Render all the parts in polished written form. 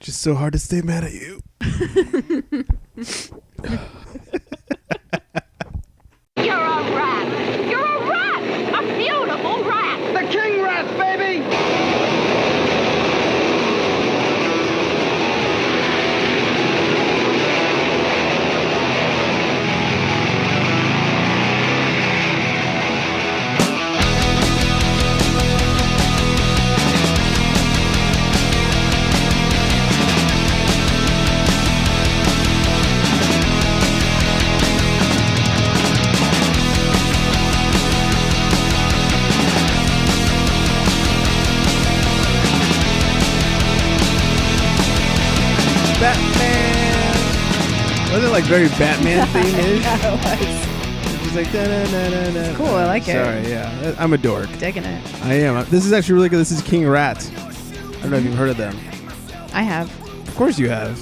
Just so hard to stay mad at you. You're a rat. You're a rat. A beautiful rat. The king rat, baby! Batman. Wasn't it like very Batman theme-ish? Yeah, it It was like da-na-na-na-na. Cool, I like it. Sorry, yeah. I'm a dork. was. Digging it. I am. This is actually really good. This is King Rat. I don't know if you've heard of them. I have. Of course you have.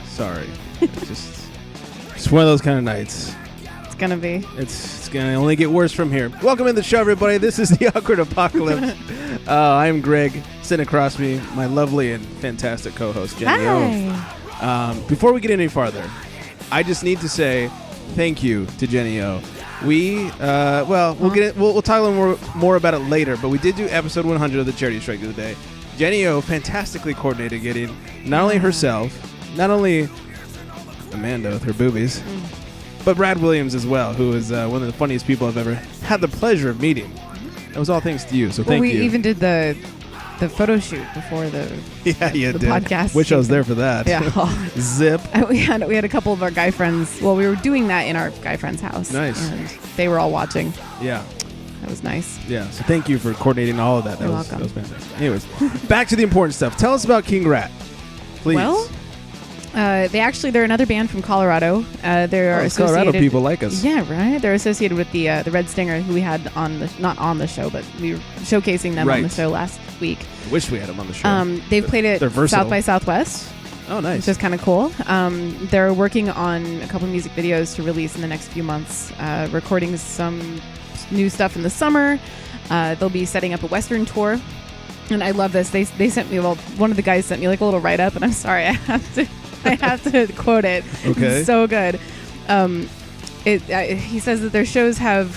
Sorry. It's one of those kind of nights. It's going to be. It's going to only get worse from here. Welcome to the show, everybody. This is the Awkward Apocalypse. I'm Greg. Sitting across me, my lovely and fantastic co-host, Jenny O. Hi. Before we get any farther, I just need to say thank you to Jenny O. We'll get it. We'll talk a little more about it later, but we did do episode 100 of the Charity Strike of the day. Jenny O fantastically coordinated getting not only herself, not only Amanda with her boobies, but Brad Williams as well, who is one of the funniest people I've ever had the pleasure of meeting. It was all thanks to you, so thank you. We even did the photo shoot before the podcast, which I was there for that. Yeah. Zip. We had a couple of our guy friends. Well, we were doing that in our guy friend's house. Nice. And they were all watching. Yeah. That was nice. Yeah. So thank you for coordinating all of that. You're That welcome. was fantastic. Anyways, back to the important stuff. Tell us about King Rat, please. Well, they're another band from Colorado. They're associated. Colorado people like us. Yeah, right. They're associated with the Red Stinger, who we had not on the show, but we were showcasing them on the show last week. I wish we had them on the show. They've played at They're versatile. South by Southwest. Oh, nice. Which is kind of cool. They're working on a couple music videos to release in the next few months, recording some new stuff in the summer. They'll be setting up a Western tour. And I love this. They sent me, one of the guys sent me like a little write-up, and I'm sorry, I have to quote it. Okay. It's so good. He says that their shows have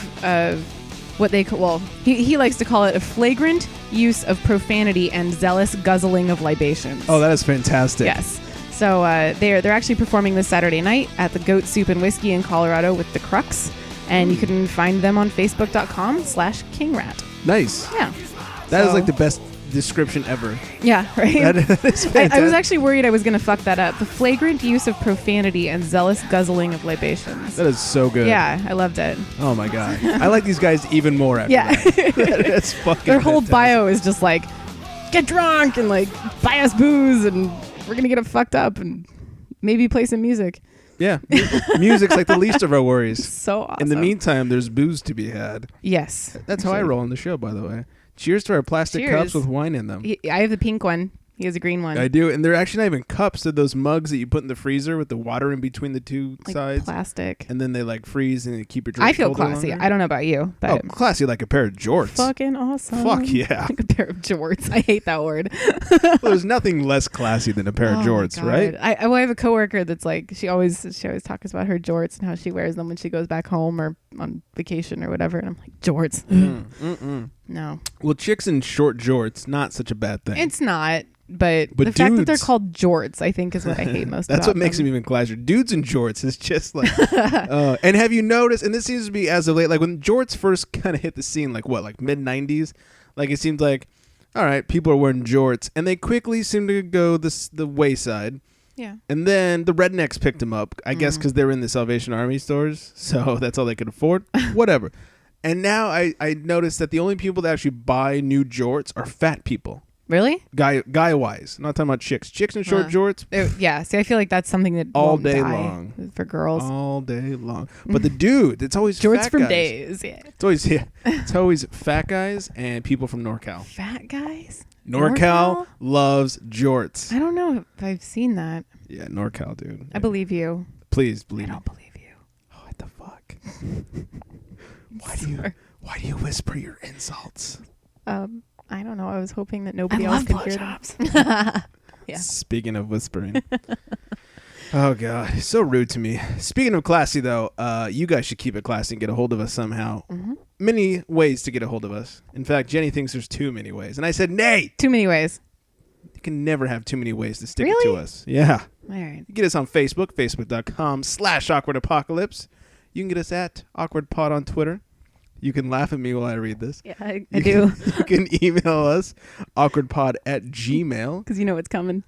what they call, he likes to call it a flagrant use of profanity and zealous guzzling of libations. Oh, that is fantastic. Yes. So they're actually performing this Saturday night at the Goat Soup and Whiskey in Colorado with the Crux, and you can find them on Facebook.com/KingRat. Nice. Yeah. That is like the best description ever. Yeah, right? That is fantastic. I was actually worried I was going to fuck that up. The flagrant use of profanity and zealous guzzling of libations. That is so good. Yeah, I loved it. Oh, my God. I like these guys even more after Yeah. that. That's fucking Their whole fantastic. bio is just like, get drunk and like buy us booze and we're going to get it fucked up and maybe play some music. Yeah. Music's like the least of our worries. So awesome. In the meantime, there's booze to be had. Yes. That's how I roll on the show, by the way. Cheers to our plastic Cheers. cups with wine in them. I have the pink one. He has a green one. I do, and they're actually not even cups. They're those mugs that you put in the freezer with the water in between the two like sides. plastic. And then they like freeze and they keep your drink I feel colder classy. longer. I don't know about you, but Oh, classy like a pair of jorts. fucking awesome. Fuck yeah. Like a pair of jorts. I hate that word. Well, there's nothing less classy than a pair of Oh my jorts, God. right? I have a coworker that's like she always talks about her jorts and how she wears them when she goes back home or on vacation or whatever. And I'm like, jorts. No, Well, chicks in short jorts, not such a bad thing. it's not. But But the fact that they're dudes- called jorts, I think, is what I hate most. That's about what makes them. them even classier. Dudes in jorts is just like, and have you noticed? And this seems to be as of late, like when jorts first kind of hit the scene, like mid '90s. Like it seemed like, all right, people are wearing jorts, and they quickly seem to go the wayside. Yeah. And then the rednecks picked them up, I guess, because they were in the Salvation Army stores, so that's all they could afford. Whatever. And now I noticed that the only people that actually buy new jorts are fat people. Really? Guy wise. I'm not talking about chicks. Chicks in short jorts. Yeah. See, I feel like that's something that All won't day die long. for girls. All day long. But the dude, it's always jorts fat from guys. days. Yeah. It's always fat guys and people from NorCal. Fat guys. NorCal loves jorts. I don't know if I've seen that. Yeah, NorCal, dude. I believe you. Please believe I me. don't believe you. Oh, what the fuck? Why do you whisper your insults? I don't know. I was hoping that nobody I else love could hear them. Yeah. Speaking of whispering. Oh, God. He's so rude to me. Speaking of classy, though, you guys should keep it classy and get a hold of us somehow. Mm-hmm. Many ways to get a hold of us. In fact, Jenny thinks there's too many ways. And I said, nay! Too many ways. You can never have too many ways to stick it Really? to us. Yeah. All right. You get us on Facebook, facebook.com/awkwardapocalypse. You can get us at awkwardpod on Twitter. You can laugh at me while I read this. Yeah, I do. You can email us, awkwardpod@gmail.com. Because you know what's coming.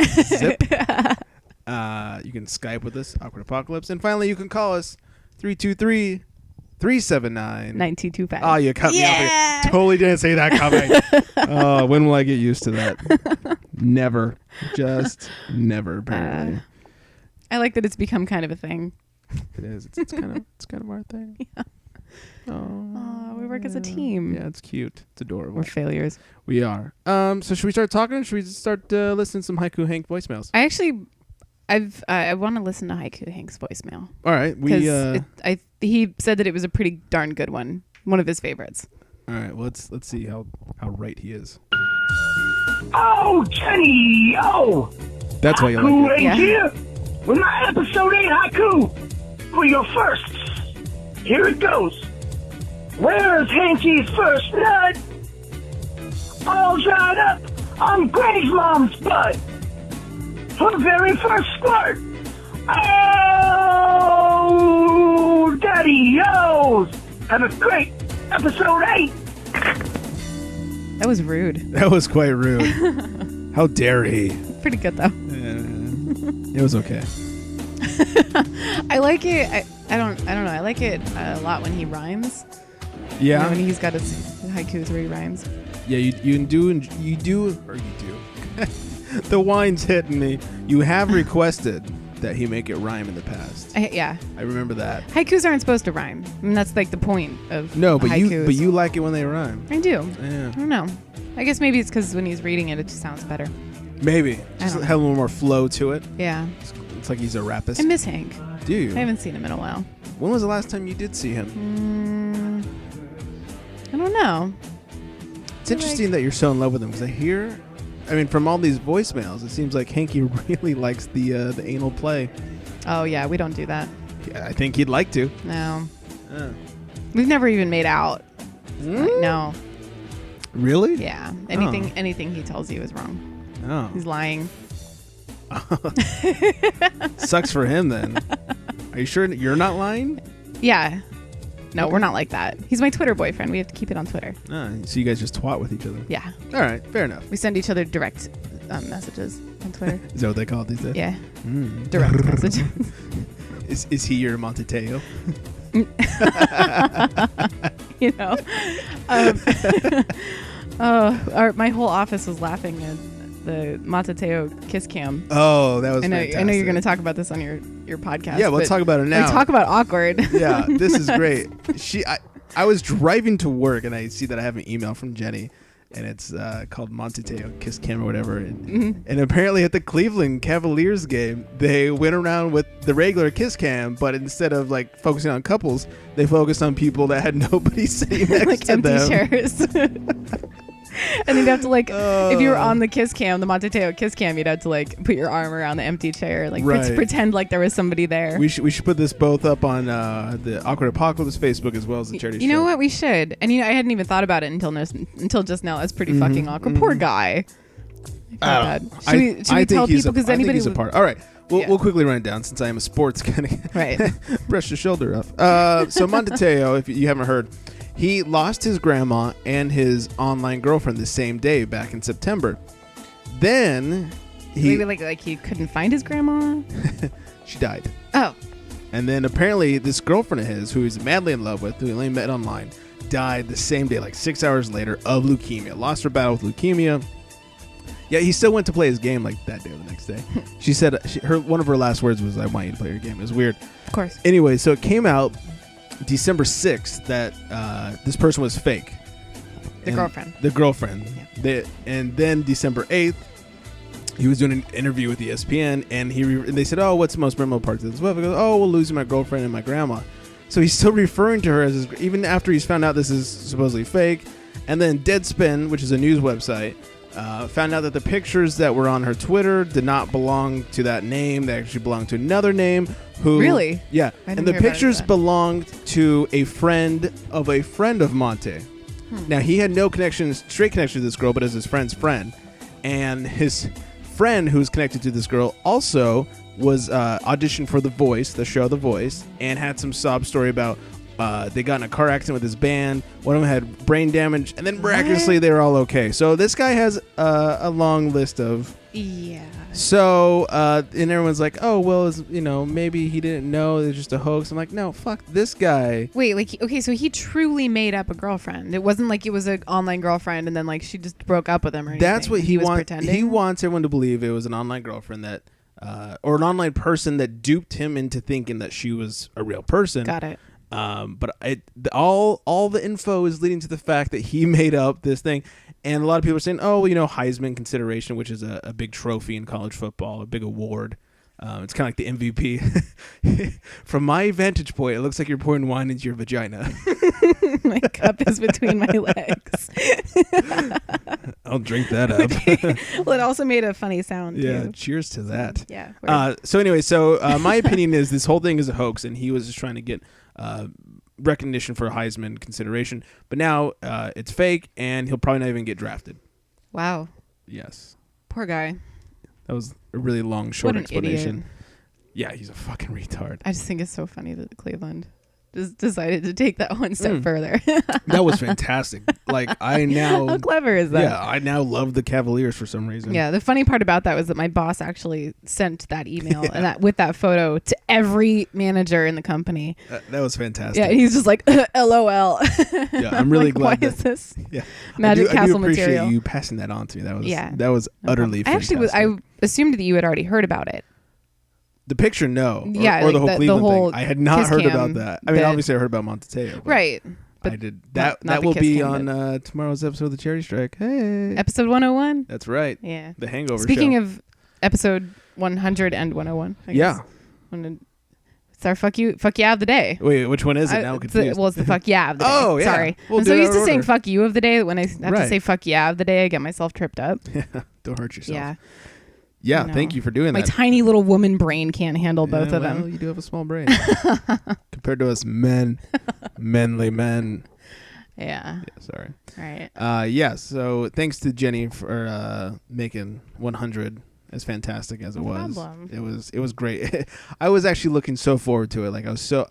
Zip. You can Skype with us, Awkward Apocalypse. And finally, you can call us 323-379. 9225. Oh, you cut me off Yeah. here. Totally didn't say that coming. Oh, when will I get used to that? Never. Just never, apparently. I like that it's become kind of a thing. It is. It's kind of our thing. Yeah. Oh, we work as a team. Yeah, it's cute. It's adorable. We're failures. We are. So should we start talking? Or should we just start listening to some Haiku Hank voicemails? I want to listen to Haiku Hank's voicemail. All right. He said that it was a pretty darn good one. One of his favorites. All right. Well, let's see how right he is. Oh, Jenny! Oh! That's why you Haiku like it. Hank Yeah. here with my episode 8 haiku for your firsts. Here it goes. Where's Hanky's first blood? All dried up on Granny's mom's butt. Her very first squirt. Oh, Daddy-O's! Have a great episode 8. That was rude. That was quite rude. How dare he? Pretty good though. It was okay. I like it. I don't know. I like it a lot when he rhymes. Yeah. You know, when he's got his haikus where he rhymes. Yeah, you do. The wine's hitting me. You have requested that he make it rhyme in the past. Yeah. I remember that. Haikus aren't supposed to rhyme. I mean, that's like the point of No, but haikus. you like it when they rhyme. I do. Yeah. I don't know. I guess maybe it's because when he's reading it, it just sounds better. Maybe. Just don't have a little more flow to it. Yeah. It's like he's a rapist. I miss Hank. Do you? I haven't seen him in a while. When was the last time you did see him? I don't know. It's interesting that you're so in love with him because from all these voicemails, it seems like Hanky really likes the anal play. Oh, yeah. We don't do that. Yeah, I think he'd like to. No. We've never even made out. No. Really? Yeah. Anything he tells you is wrong. Oh. He's lying. Sucks for him then. Are you sure you're not lying? Yeah. No, Okay. we're not like that. He's my Twitter boyfriend. We have to keep it on Twitter. So you guys just twat with each other. Yeah. All right, fair enough. We send each other direct messages on Twitter. Is that what they call it these days? Yeah. Mm. Direct messages. Is he your Monteteo? You know? My whole office was laughing at the Matateo kiss cam. Oh, that was I know fantastic. you're going to talk about this on your podcast. Yeah, let's talk about it now. Like, talk about awkward. Yeah, this is great. I was driving to work and I see that I have an email from Jenny, and it's called Monteteo Kiss Cam or whatever. And apparently at the Cleveland Cavaliers game, they went around with the regular kiss cam, but instead of like focusing on couples, they focused on people that had nobody sitting next like to empty them. chairs. And you'd have to if you were on the kiss cam, the Monteteo kiss cam, you'd have to like put your arm around the empty chair, like Right. pretend like there was somebody there. We should put this both up on the Awkward Apocalypse Facebook as well as the Charity You know Show. what? We should. And I hadn't even thought about it until just now. That's pretty fucking awkward. Poor guy. I feel bad. Should we tell people? Because anybody he's a part. All right. Yeah. We'll quickly run it down since I am a sports kind of Right. brush the shoulder off. So Monteteo, if you haven't heard, he lost his grandma and his online girlfriend the same day back in September. Then Maybe like he couldn't find his grandma. she died. Oh. And then apparently this girlfriend of his, who he's madly in love with, who he only met online, died the same day, like 6 hours later, of leukemia. Lost her battle with leukemia. Yeah, he still went to play his game like that day or the next day. She said one of her last words was, "I want you to play your game." It was weird. Of course. Anyway, so it came out December 6th that this person was fake. The girlfriend. The girlfriend. Yeah. And then December 8th, he was doing an interview with ESPN, and they said, "Oh, what's the most memorable part of this?" Well, he goes, "Oh, well, losing my girlfriend and my grandma." So he's still referring to her as even after he's found out this is supposedly fake. And then Deadspin, which is a news website, Found out that the pictures that were on her Twitter did not belong to that name. They actually belonged to another name. Who? Really? Yeah. I didn't And the hear about pictures that. belonged to a friend of Monte. Now, he had no straight connection to this girl, but as his friend's friend. And his friend, who's connected to this girl, also was auditioned for The Voice, the show The Voice, and had some sob story about they got in a car accident with his band. One of them had brain damage, and then miraculously they were all okay. So this guy has a long list of... Yeah. So, and everyone's like, oh, well, maybe he didn't know. It was just a hoax. I'm like, no, fuck this guy. Wait, like, okay, so he truly made up a girlfriend. It wasn't like it was an online girlfriend and then like she just broke up with him or anything. That's what he was wants. pretending. He wants everyone to believe it was an online girlfriend that, or an online person that duped him into thinking that she was a real person. Got it. But all the info is leading to the fact that he made up this thing. And a lot of people are saying, oh, Heisman consideration, which is a big trophy in college football, a big award. It's kind of like the MVP. From my vantage point, it looks like you're pouring wine into your vagina. My cup is between my legs. I'll drink that up. Well, it also made a funny sound, Yeah, too. cheers to that. Yeah. So anyway, my opinion is this whole thing is a hoax, and he was just trying to get recognition for a Heisman consideration. But now it's fake, and he'll probably not even get drafted. Wow. Yes. Poor guy. That was a really long, short What an explanation. idiot. Yeah, he's a fucking retard. I just think it's so funny that Cleveland just decided to take that one step further. That was fantastic. Like, I now... How clever is that? Yeah, I now love the Cavaliers for some reason. Yeah, the funny part about that was that my boss actually sent that email and that with that photo to every manager in the company. That was fantastic. Yeah, and he's just like, LOL. Yeah, I'm really like, glad why that... is this Yeah. Magic I do Castle appreciate material? you passing that on to me. That was Yeah. that was No utterly problem. fantastic. I assumed that you had already heard about it. The picture, no. Yeah, or the like whole the Cleveland whole thing. I had not kiss heard cam about that. I mean, bit. obviously I heard about Monteteo. but Right. I But did not that. the Will kiss be cam on tomorrow's episode of the Charity Strike. Hey, Episode 101? that's right. Yeah. The Hangover. Speaking show. of episode 100 and 101. I yeah. guess. It's our fuck yeah of the day. Wait, which one is it? Now I'm It's confused. it's the fuck yeah of the day. Oh, yeah. Sorry. We'll I'm do so it used in to saying order. fuck you of the day that when I have to Right. say fuck yeah of the day, I get myself tripped up. Don't hurt yourself. Yeah. Yeah. I know. Thank you for doing My that. tiny little woman brain can't handle both of Well, them. you do have a small brain compared to us men, manly men. Yeah. Yeah, sorry. Right. Yeah. So thanks to Jenny for making 100 as fantastic as it No was. problem. It was great. I was actually looking so forward to it. Like I was so.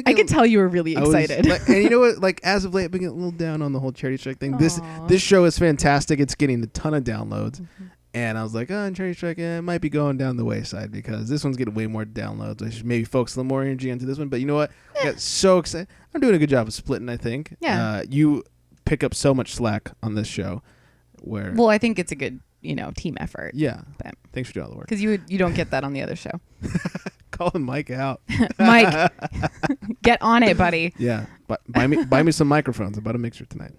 I could tell you were really excited. And you know what? Like as of late, I've been getting a little down on the whole Charity Strike thing. Aw. This show is fantastic. It's getting a ton of downloads. Mm-hmm. And I was like, oh, Charity Strike it might be going down the wayside because this one's getting way more downloads. I should maybe focus a little more energy into this one. But you know what? I got so excited. I'm doing a good job of splitting, I think. Yeah. You pick up so much slack on this show where... Well, I think it's a good, team effort. yeah. But- Thanks for doing all the work. Because you don't get that on the other show. Calling Mike out. Mike, get on it, buddy. Yeah. But buy me some microphones. I bought a mixer tonight.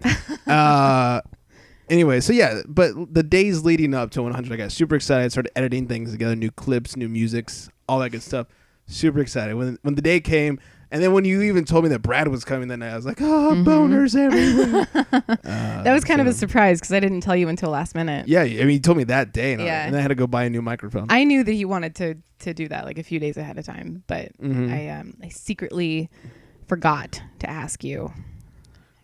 Anyway, so yeah, but the days leading up to 100, I got super excited. I started editing things together, new clips, new musics, all that good stuff. Super excited. When the day came, and then when you even told me that Brad was coming that night, I was like, oh, boners everywhere. That was kind of a surprise because I didn't tell you until last minute. Yeah, I mean, you told me that day, and, Yeah. and I had to go buy a new microphone. I knew that he wanted to do that like a few days ahead of time, but Mhm. I secretly forgot to ask you.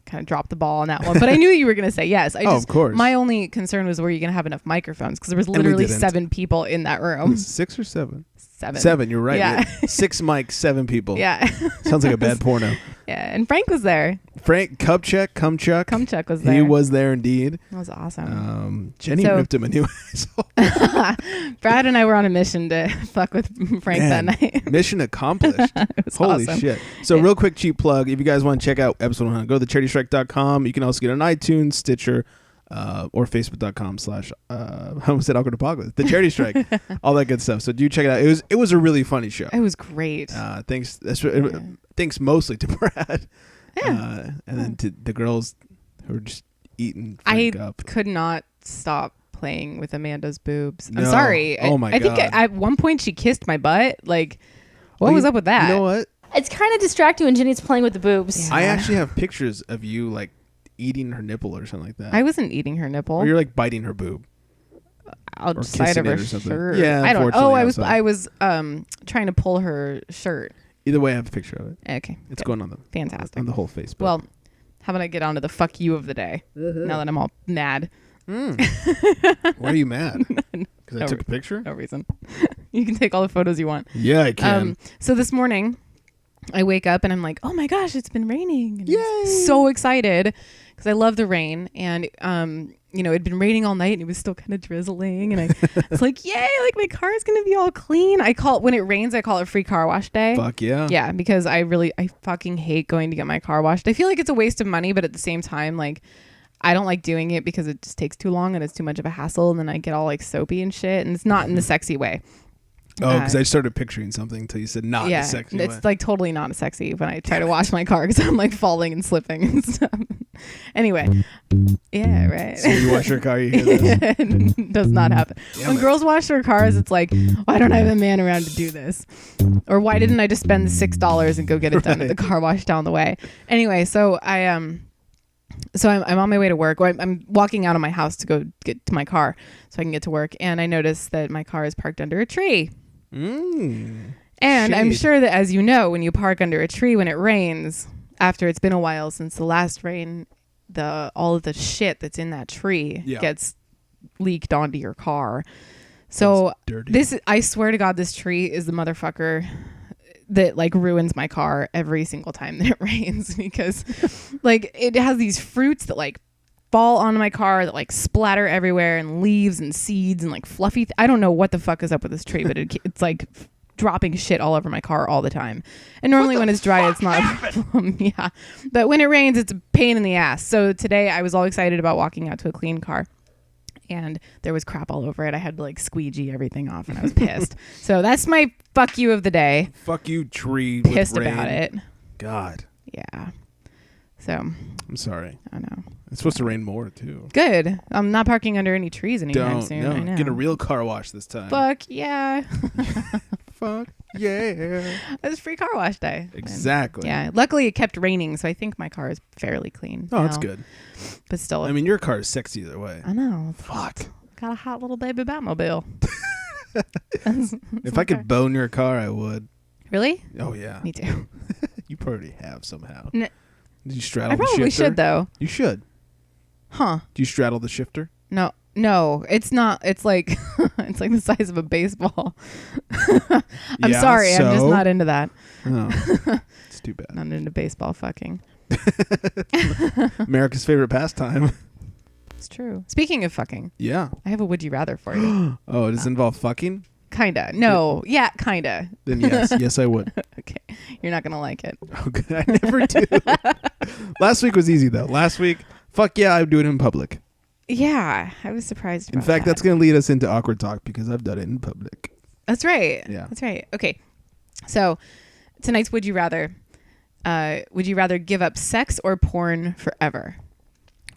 Kind of dropped the ball on that one, but I knew you were going to say yes. Of course. My only concern was were you going to have enough microphones because there was we literally didn't. 7 people in that room. 6 or 7? 7. 7, you're right. Yeah. 6 mics, 7 people. Yeah. Sounds like a bad porno. Yeah, and Frank was there. Frank Cumchuck. Cumchuck was there. He was there indeed. That was awesome. Jenny So- ripped him a new asshole. Brad and I were on a mission to fuck with Frank Man, that night. Mission accomplished. It was Holy awesome. shit. So Yeah. real quick cheap plug. If you guys want to check out episode 100, go to thecharitystrike.com. You can also get it on iTunes, Stitcher, or facebook.com/ I almost said Awkward Apocalypse. The Charity Strike. All that good stuff. So do check it out. It was a really funny show. It was great. Thanks mostly to Brad. Yeah. And then to the girls who were just eating I Frank up. could not stop playing with Amanda's boobs. I'm No. sorry. Oh my I think God. at one point she kissed my butt. Like, what Well, was up with that? You know what? It's kind of distracting when Jenny's playing with the boobs. Yeah. I actually have pictures of you like eating her nipple or something like that. I wasn't eating her nipple. or you're like biting her boob. Outside kissing of her it or something. shirt. Yeah, I don't. unfortunately, Oh, I was outside. trying to pull her shirt. Either way, I have a picture of it. Okay, It's good. going on Fantastic. on the whole Facebook. Well, how about I get on to the fuck you of the day? Now that I'm all mad. Why are you mad? Because I No took a picture? No reason. You can take all the photos you want. Yeah, I can. So this morning, I wake up and I'm like, oh my gosh, it's been raining. And I'm Yay! so excited because I love the rain. And, it'd been raining all night and it was still kind of drizzling. And I was like, yay, like my car is going to be all clean. When it rains, I call it free car wash day. Fuck yeah. Yeah, because I fucking hate going to get my car washed. I feel like it's a waste of money, but at the same time, like, I don't like doing it because it just takes too long and it's too much of a hassle. And then I get all like soapy and shit. And it's not in the sexy way. Oh, because I started picturing something until you said not Yeah, the sexy it's way. like totally not sexy when I try to wash my car because I'm like falling and slipping and stuff. Anyway, yeah, right. So you wash your car, you hear this? It does not happen. Damn When it. girls wash their cars, it's like, why don't I have a man around to do this? Or why didn't I just spend the $6 and go get it done at the car wash down the way? Anyway, so I'm on my way to work. Or I'm walking out of my house to go get to my car so I can get to work. And I noticed that my car is parked under a tree. And I'm Shade. sure that, as you know, when you park under a tree when it rains, after it's been a while since the last rain, all of the shit that's in that tree gets leaked onto your car. So dirty. I swear to God, this tree is the motherfucker that like ruins my car every single time that it rains because like it has these fruits that like fall onto my car that like splatter everywhere and leaves and seeds and like fluffy. I don't know what the fuck is up with this tree, but it's like dropping shit all over my car all the time. And normally when it's dry, it's not a problem. Yeah. But when it rains, it's a pain in the ass. So today I was all excited about walking out to a clean car. And there was crap all over it. I had to like squeegee everything off and I was pissed. So that's my fuck you of the day. Fuck you, tree. Pissed with rain. about it. God. Yeah. So I'm sorry. I know. It's supposed to rain more, too. Good. I'm not parking under any trees anytime soon. I know. Get a real car wash this time. Fuck yeah. Fuck yeah. It's free car wash day. Exactly. Yeah. Luckily it kept raining, so I think my car is fairly clean. Oh, that's now. good. But still. I mean, your car is sexy either way. I know. Fuck. Got a hot little baby Batmobile. If I could bone your car, I would. Really? Oh, yeah. Me too. You probably have somehow. N- Did you straddle I the shifter? probably should though. You should. Huh. Do you straddle the shifter? No, it's not. It's like it's like the size of a baseball. I'm Yeah, sorry, I'm just so? not into that. Oh, it's too bad. Not into baseball fucking. America's favorite pastime. It's true. Speaking of fucking, Yeah. I have a would you rather for you. Oh, does it involve fucking? Kinda. No. Yeah, kinda. Then yes. Yes, I would. Okay. You're not gonna like it. Okay, I never do. Last week was easy, though. Last week, fuck yeah, I would do it in public. Yeah, I was surprised. In fact, that's going to lead us into awkward talk because I've done it in public. That's right. Yeah. That's right. Okay. So tonight's would you rather? Would you rather give up sex or porn forever?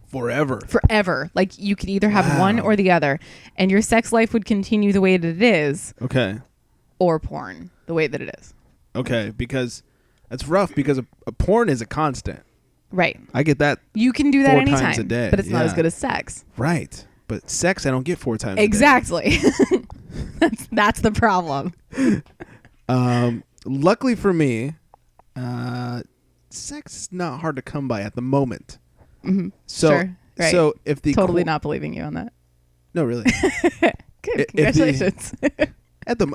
Forever. Forever. Like you could either have one or the other, and your sex life would continue the way that it is, Okay. or porn the way that it is. Okay, because that's rough because a porn is a constant. Right. I get that. You can do that 4 anytime, times a day, but it's not as yeah. good as sex. Right. But sex, I don't get 4 times Exactly. That's the problem. a day. Luckily for me, sex is not hard to come by at the moment. Mm-hmm. So, Sure. Right. so if the Totally not believing you on that. No, really. Good. If the- Congratulations.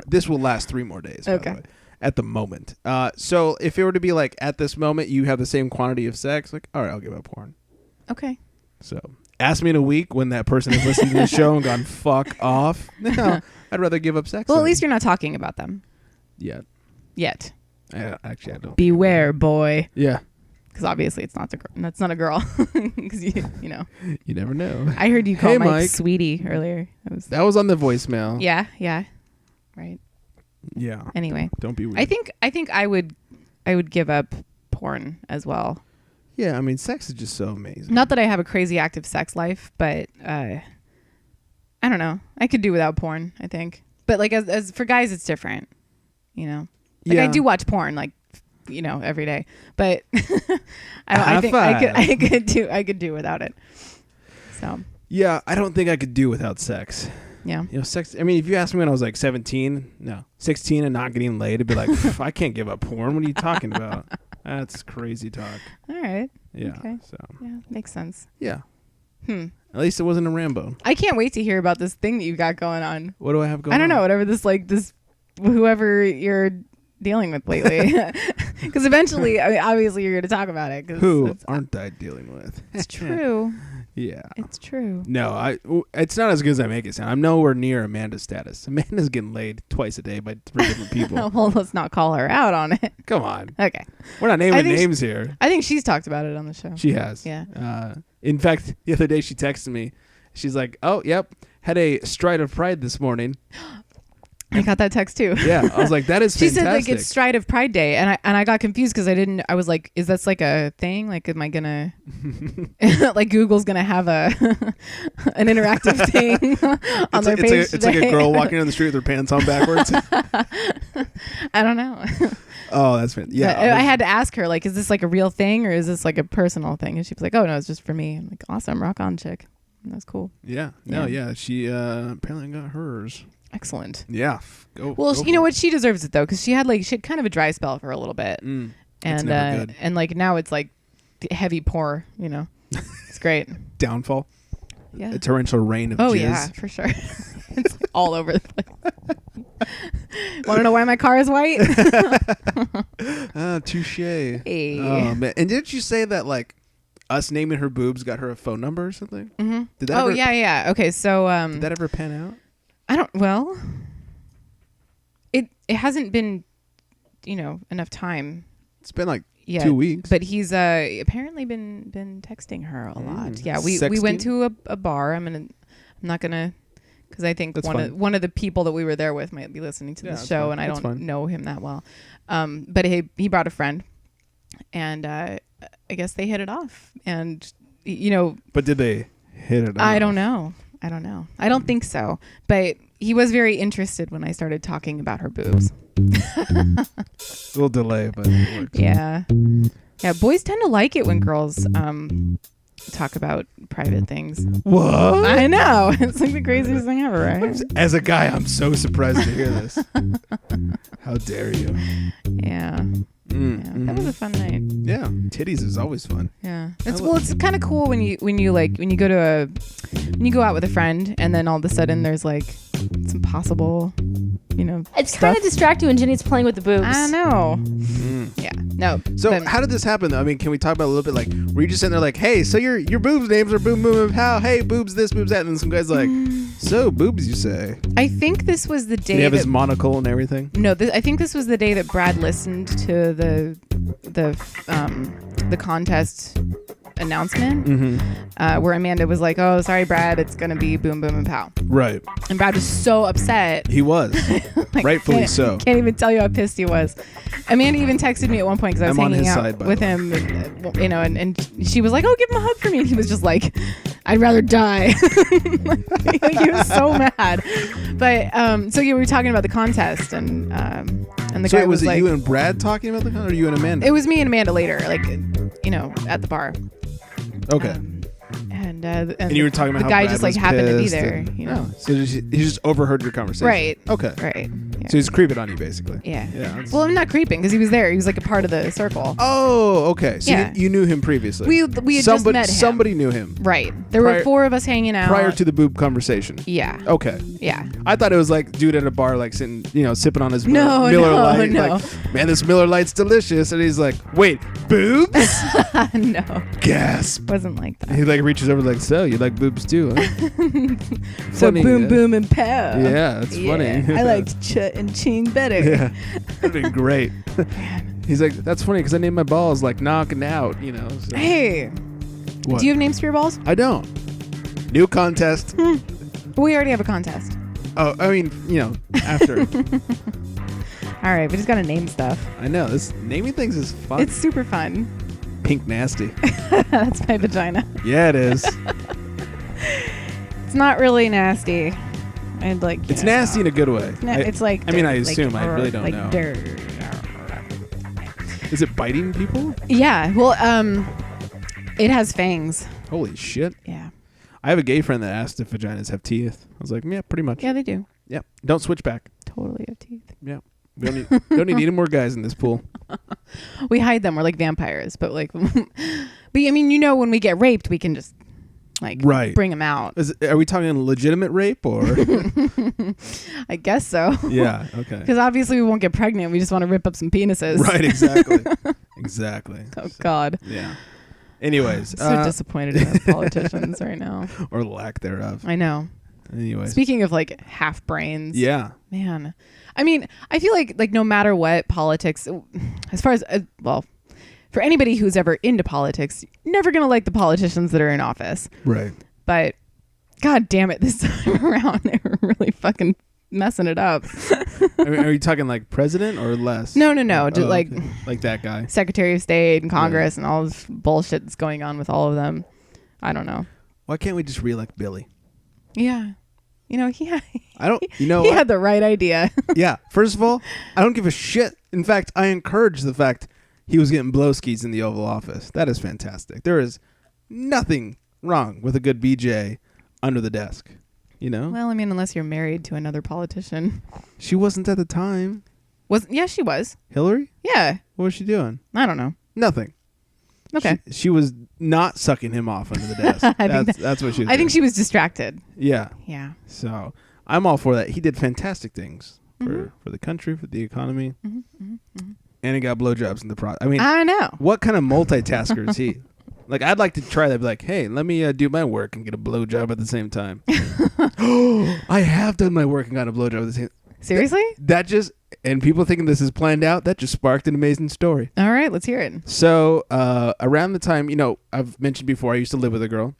This will last 3 more days. By Okay. the way, at the moment. So if it were to be like at this moment you have the same quantity of sex, like all right, I'll give up porn. Okay. So ask me in a week when that person has listened to the show and gone fuck off. No, I'd rather give up sex. Well, at than- least you're not talking about them yeah. yet. Actually, I don't. Beware, boy. Yeah. Because obviously it's not that's not a girl. Because you know. You never know. I heard you call Hey, Mike, Mike. sweetie earlier. That was on the voicemail. Yeah. Right. Yeah. Anyway, Don't be weird. I think I would give up porn as well. Yeah, I mean, sex is just so amazing. Not that I have a crazy active sex life, but I don't know. I could do without porn, I think. But like as for guys, it's different. You know. Like I Yeah. do watch porn like every day. But I High think five. I could do without it. So Yeah, I don't think I could do without sex. yeah. Sex. I mean, if you asked me when I was like 16 and not getting laid, it'd be like, I can't give up porn. What are you talking about? That's crazy talk. All right. Yeah. Okay. So Yeah, makes sense. yeah. Hmm. At least it wasn't a Rambo. I can't wait to hear about this thing that you got going on. What do I have going? I don't know, on? whatever this whoever you're dealing with lately. Because eventually, I mean, obviously, you're going to talk about it. 'Cause Who aren't I dealing with? It's true. Yeah. It's true. No, it's not as good as I make it sound. I'm nowhere near Amanda's status. Amanda's getting laid twice a day by 3 different people. Well, let's not call her out on it. Come on. Okay. We're not I naming think names here. I think she's talked about it on the show. She has. Yeah. In fact, the other day she texted me. She's like, "Oh, yep, had a stride of pride this morning." I got that text too. Yeah, I was like, "That is She fantastic." said like it's Stride of Pride Day, and I got confused because I was like, is that like a thing? Like, am I gonna like Google's gonna have an interactive thing on their page it's like a today? girl walking down the street with her pants on backwards. I don't know. Oh, that's fantastic. Yeah, But I had to ask her like, is this like a real thing or is this like a personal thing? And she was like, oh no, it's just for me. I'm like, awesome, rock on, chick. And that's cool. Yeah, no, yeah. She apparently got hers. Excellent. Yeah. Go. Well, go you know for what? She deserves it though, because she had kind of a dry spell for a little bit, it. It's and never good. and like now it's like heavy pour. It's great. Downfall. Yeah. A torrential rain of Oh jizz. yeah, for sure. It's like all over the place. Want to know why my car is white? Touche. Hey. Oh, man. And didn't you say that like us naming her boobs got her a phone number or something? Mm-hmm. Did that? Yeah. Okay, so Did that ever pan out? I don't. Well, it hasn't been, enough time It's been like yet. 2 weeks. But he's apparently been texting her a lot. Yeah, we went Sexting? to a bar. I'm not gonna, because I think That's one of the people that we were there with might be listening to Yeah, this that's show, fine. and I That's don't fine. know him that well. But he brought a friend, and I guess they hit it off. And But did they hit it? I off? don't know. I don't think so. But he was very interested when I started talking about her boobs. A little delay, but it works. Yeah. Yeah, boys tend to like it when girls talk about private things. What? I know. It's like the craziest thing ever, right? As a guy, I'm so surprised to hear this. How dare you? Yeah. Mm, That was a fun night. Yeah, titties is always fun. Yeah. It's kind of cool when you go out with a friend and then all of a sudden there's like some possible, It's stuff. kind of distracting when Jenny's playing with the boobs. I know. Mm. Yeah. No. So but- how did this happen though? I mean, can we talk about it a little bit? Like, were you just sitting there like, hey, so your boobs names are boom boom how? Hey, boobs this, boobs that, and then some guy's like, so boobs you say? I think this was the day Did he have that his monocle and everything? No, I think this was the day that Brad listened to the contest announcement, where Amanda was like, "Oh, sorry, Brad, it's gonna be Boom Boom and Pow," Right. and Brad was so upset. He was. Like, Rightfully can't- so. Can't even tell you how pissed he was. Amanda even texted me at one point because I was I'm on hanging his out side, by with the him, and she was like, "Oh, give him a hug for me," and he was just like, "I'd rather die." Like, he was so mad. But so yeah, we were talking about the contest, and the So guy wait, was it like, you and Brad talking about the con, or you and Amanda? it was me and Amanda later, like, at the bar. Okay. And you were talking about the how guy Brad just like was happened to be pissed there, and- know. Oh, so he just overheard your conversation. Right. Okay. Right. Yeah. So he's creeping on you, basically. Yeah. Yeah. that's- Well, I'm not creeping because he was there. He was like a part of the circle. Oh, okay. So Yeah. you knew him previously. We had just somebody, met him. Somebody knew him Right. There were Prior- 4 of us hanging out. prior to the boob conversation. Yeah. Okay. Yeah. I thought it was like dude at a bar, like sitting, sipping on his No, Miller no, Lite. no. Like, man, this Miller Lite's delicious. And he's like, wait, boobs? No. Gasp. Wasn't like that. He like reaches over like, so you like boobs too? Huh? So Funny, boom, yeah. boom, and pow. Yeah, that's funny. I liked Chut and Ching better. Yeah, that'd been great. He's like, that's funny because I named my balls like knocking out. So. Hey, What? do you have names for your balls? I don't. New contest. We already have a contest. Oh, I mean, after. All right, we just gotta name stuff. I know this naming things is fun. It's super fun. Pink nasty. That's my vagina. Yeah, it is. It's not really nasty. I'd like. It's nasty in a good way. It's like. I mean, I dirt, assume. I really don't like know. Dirt. Is it biting people? Yeah. Well, it has fangs. Holy shit. Yeah. I have a gay friend that asked if vaginas have teeth. I was like, yeah, pretty much. Yeah, they do. Yeah. Don't switch back. Totally have teeth. Yeah. We don't need any more guys in this pool. We hide them. We're like vampires, but like, but I mean, you know, when we get raped, we can just like bring them out. Are we talking legitimate rape or? I guess so. Yeah. Okay. Because obviously we won't get pregnant. We just want to rip up some penises. Right. Exactly. Exactly. Oh God. Yeah. Anyways, so disappointed in politicians right now, or lack thereof. I know. Anyways, speaking of like half brains, yeah, man. I mean, I feel like no matter what politics, as far as well, for anybody who's ever into politics, you're never gonna like the politicians that are in office, right? But God damn it, this time around they were really fucking messing it up. I mean, are you talking like president or less? No. Just like that guy, Secretary of State and Congress and all this bullshit that's going on with all of them. I don't know. Why can't we just reelect Billy? Yeah. You know, he had the right idea. Yeah. First of all, I don't give a shit. In fact, I encourage the fact he was getting blowskis in the Oval Office. That is fantastic. There is nothing wrong with a good BJ under the desk. You know? Well, I mean, unless you're married to another politician. She wasn't at the time. Yeah, she was. Hillary? Yeah. What was she doing? I don't know. Nothing. Okay. She was not sucking him off under the desk. That's what she was doing. I think she was distracted. Yeah. Yeah. So I'm all for that. He did fantastic things for the country, for the economy. And he got blowjobs in the process. I mean, I know. What kind of multitasker is he? Like, I'd like to try that. Be like, hey, let me do my work and get a blowjob at the same time. I have done my work and got a blowjob at the same time. Seriously? And people thinking this is planned out, that just sparked an amazing story. All right, let's hear it. So around the time, I've mentioned before, I used to live with a girl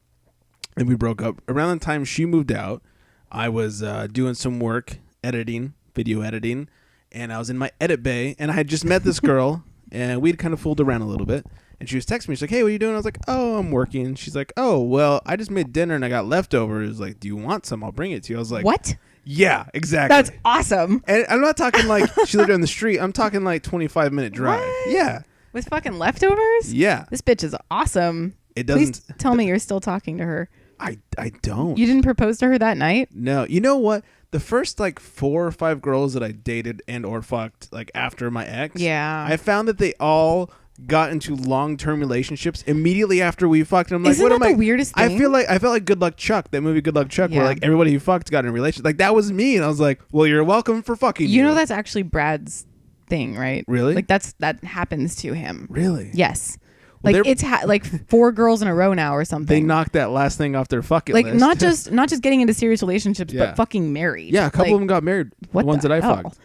and we broke up. Around the time she moved out, I was doing some work, video editing, and I was in my edit bay and I had just met this girl and we'd kind of fooled around a little bit. And she was texting me. She's like, hey, what are you doing? I was like, oh, I'm working. She's like, oh, well, I just made dinner and I got leftovers. Like, do you want some? I'll bring it to you. I was like, what? Yeah, exactly. That's awesome. And I'm not talking like she lived on the street. I'm talking like 25-minute drive. What? Yeah. With fucking leftovers? Yeah. This bitch is awesome. It doesn't. Please tell me you're still talking to her. I don't. You didn't propose to her that night? No. You know what? The first like 4 or 5 girls that I dated and or fucked like after my ex. Yeah. I found that they all got into long-term relationships immediately after we fucked. And I'm like, Isn't what that am the weirdest thing? I felt like Good Luck Chuck, that movie Good Luck Chuck, Yeah. where like everybody who fucked got in a relationship. Like that was me, and I was like, well, you're welcome for fucking. You know that's actually Brad's thing, right? Really? Like that happens to him. Really? Yes. Well, Like it's like 4 girls in a row now or something. They knocked that last thing off their fucking like list. not just getting into serious relationships, Yeah. but fucking married. Yeah, a couple Like, of them got married. what The ones the that I hell? fucked.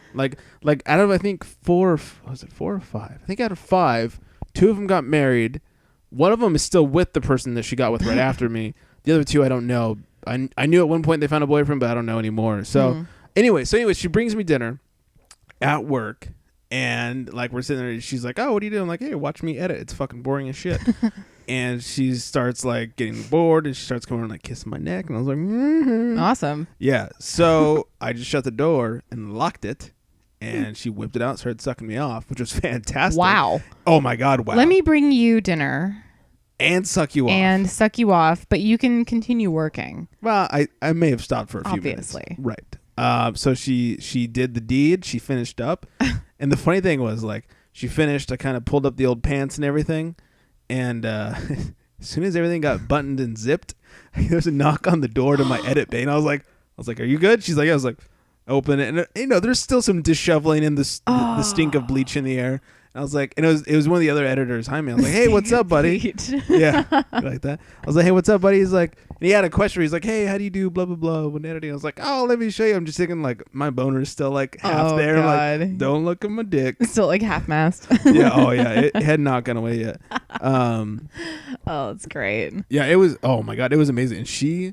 Like out of I think 4 or 5. I think out of 5, 2 of them got married. One of them is still with the person that she got with right after me. The other 2 I don't know. I knew at one point they found a boyfriend, but I don't know anymore. So anyway, she brings me dinner at work. And like we're sitting there, she's like, "Oh, what are you doing?" I'm like, "Hey, watch me edit. It's fucking boring as shit." And she starts like getting bored, and she starts coming and like kissing my neck, and I was like, Awesome. yeah. So I just shut the door and locked it, and she whipped it out, started sucking me off, which was fantastic. Wow. Oh my God! Wow. Let me bring you dinner and suck you off. and suck you off, but you can continue working. Well, I may have stopped for a few Obviously. minutes. Right. So she did the deed. She finished up. And the funny thing was, like, she finished, I kind of pulled up the old pants and everything. And as soon as everything got buttoned and zipped, there was a knock on the door to my edit bay. And I was like, are you good? She's like, yeah. I was like, open it. And, there's still some disheveling and the stink of bleach in the air. And I was like, and it was one of the other editors. Hi, man. I was like, hey, what's up, buddy? Yeah. Like that. I was like, hey, what's up, buddy? He's like, and he had a question. He's like, hey, how do you do blah, blah, blah when editing? I was like, oh, let me show you. I'm just thinking like my boner's still like half there. God. Like, don't look at my dick. Still like half mast. Yeah. Oh yeah. It had not gone away yet. Oh, that's great. Yeah, it was, oh my God. It was amazing. And she,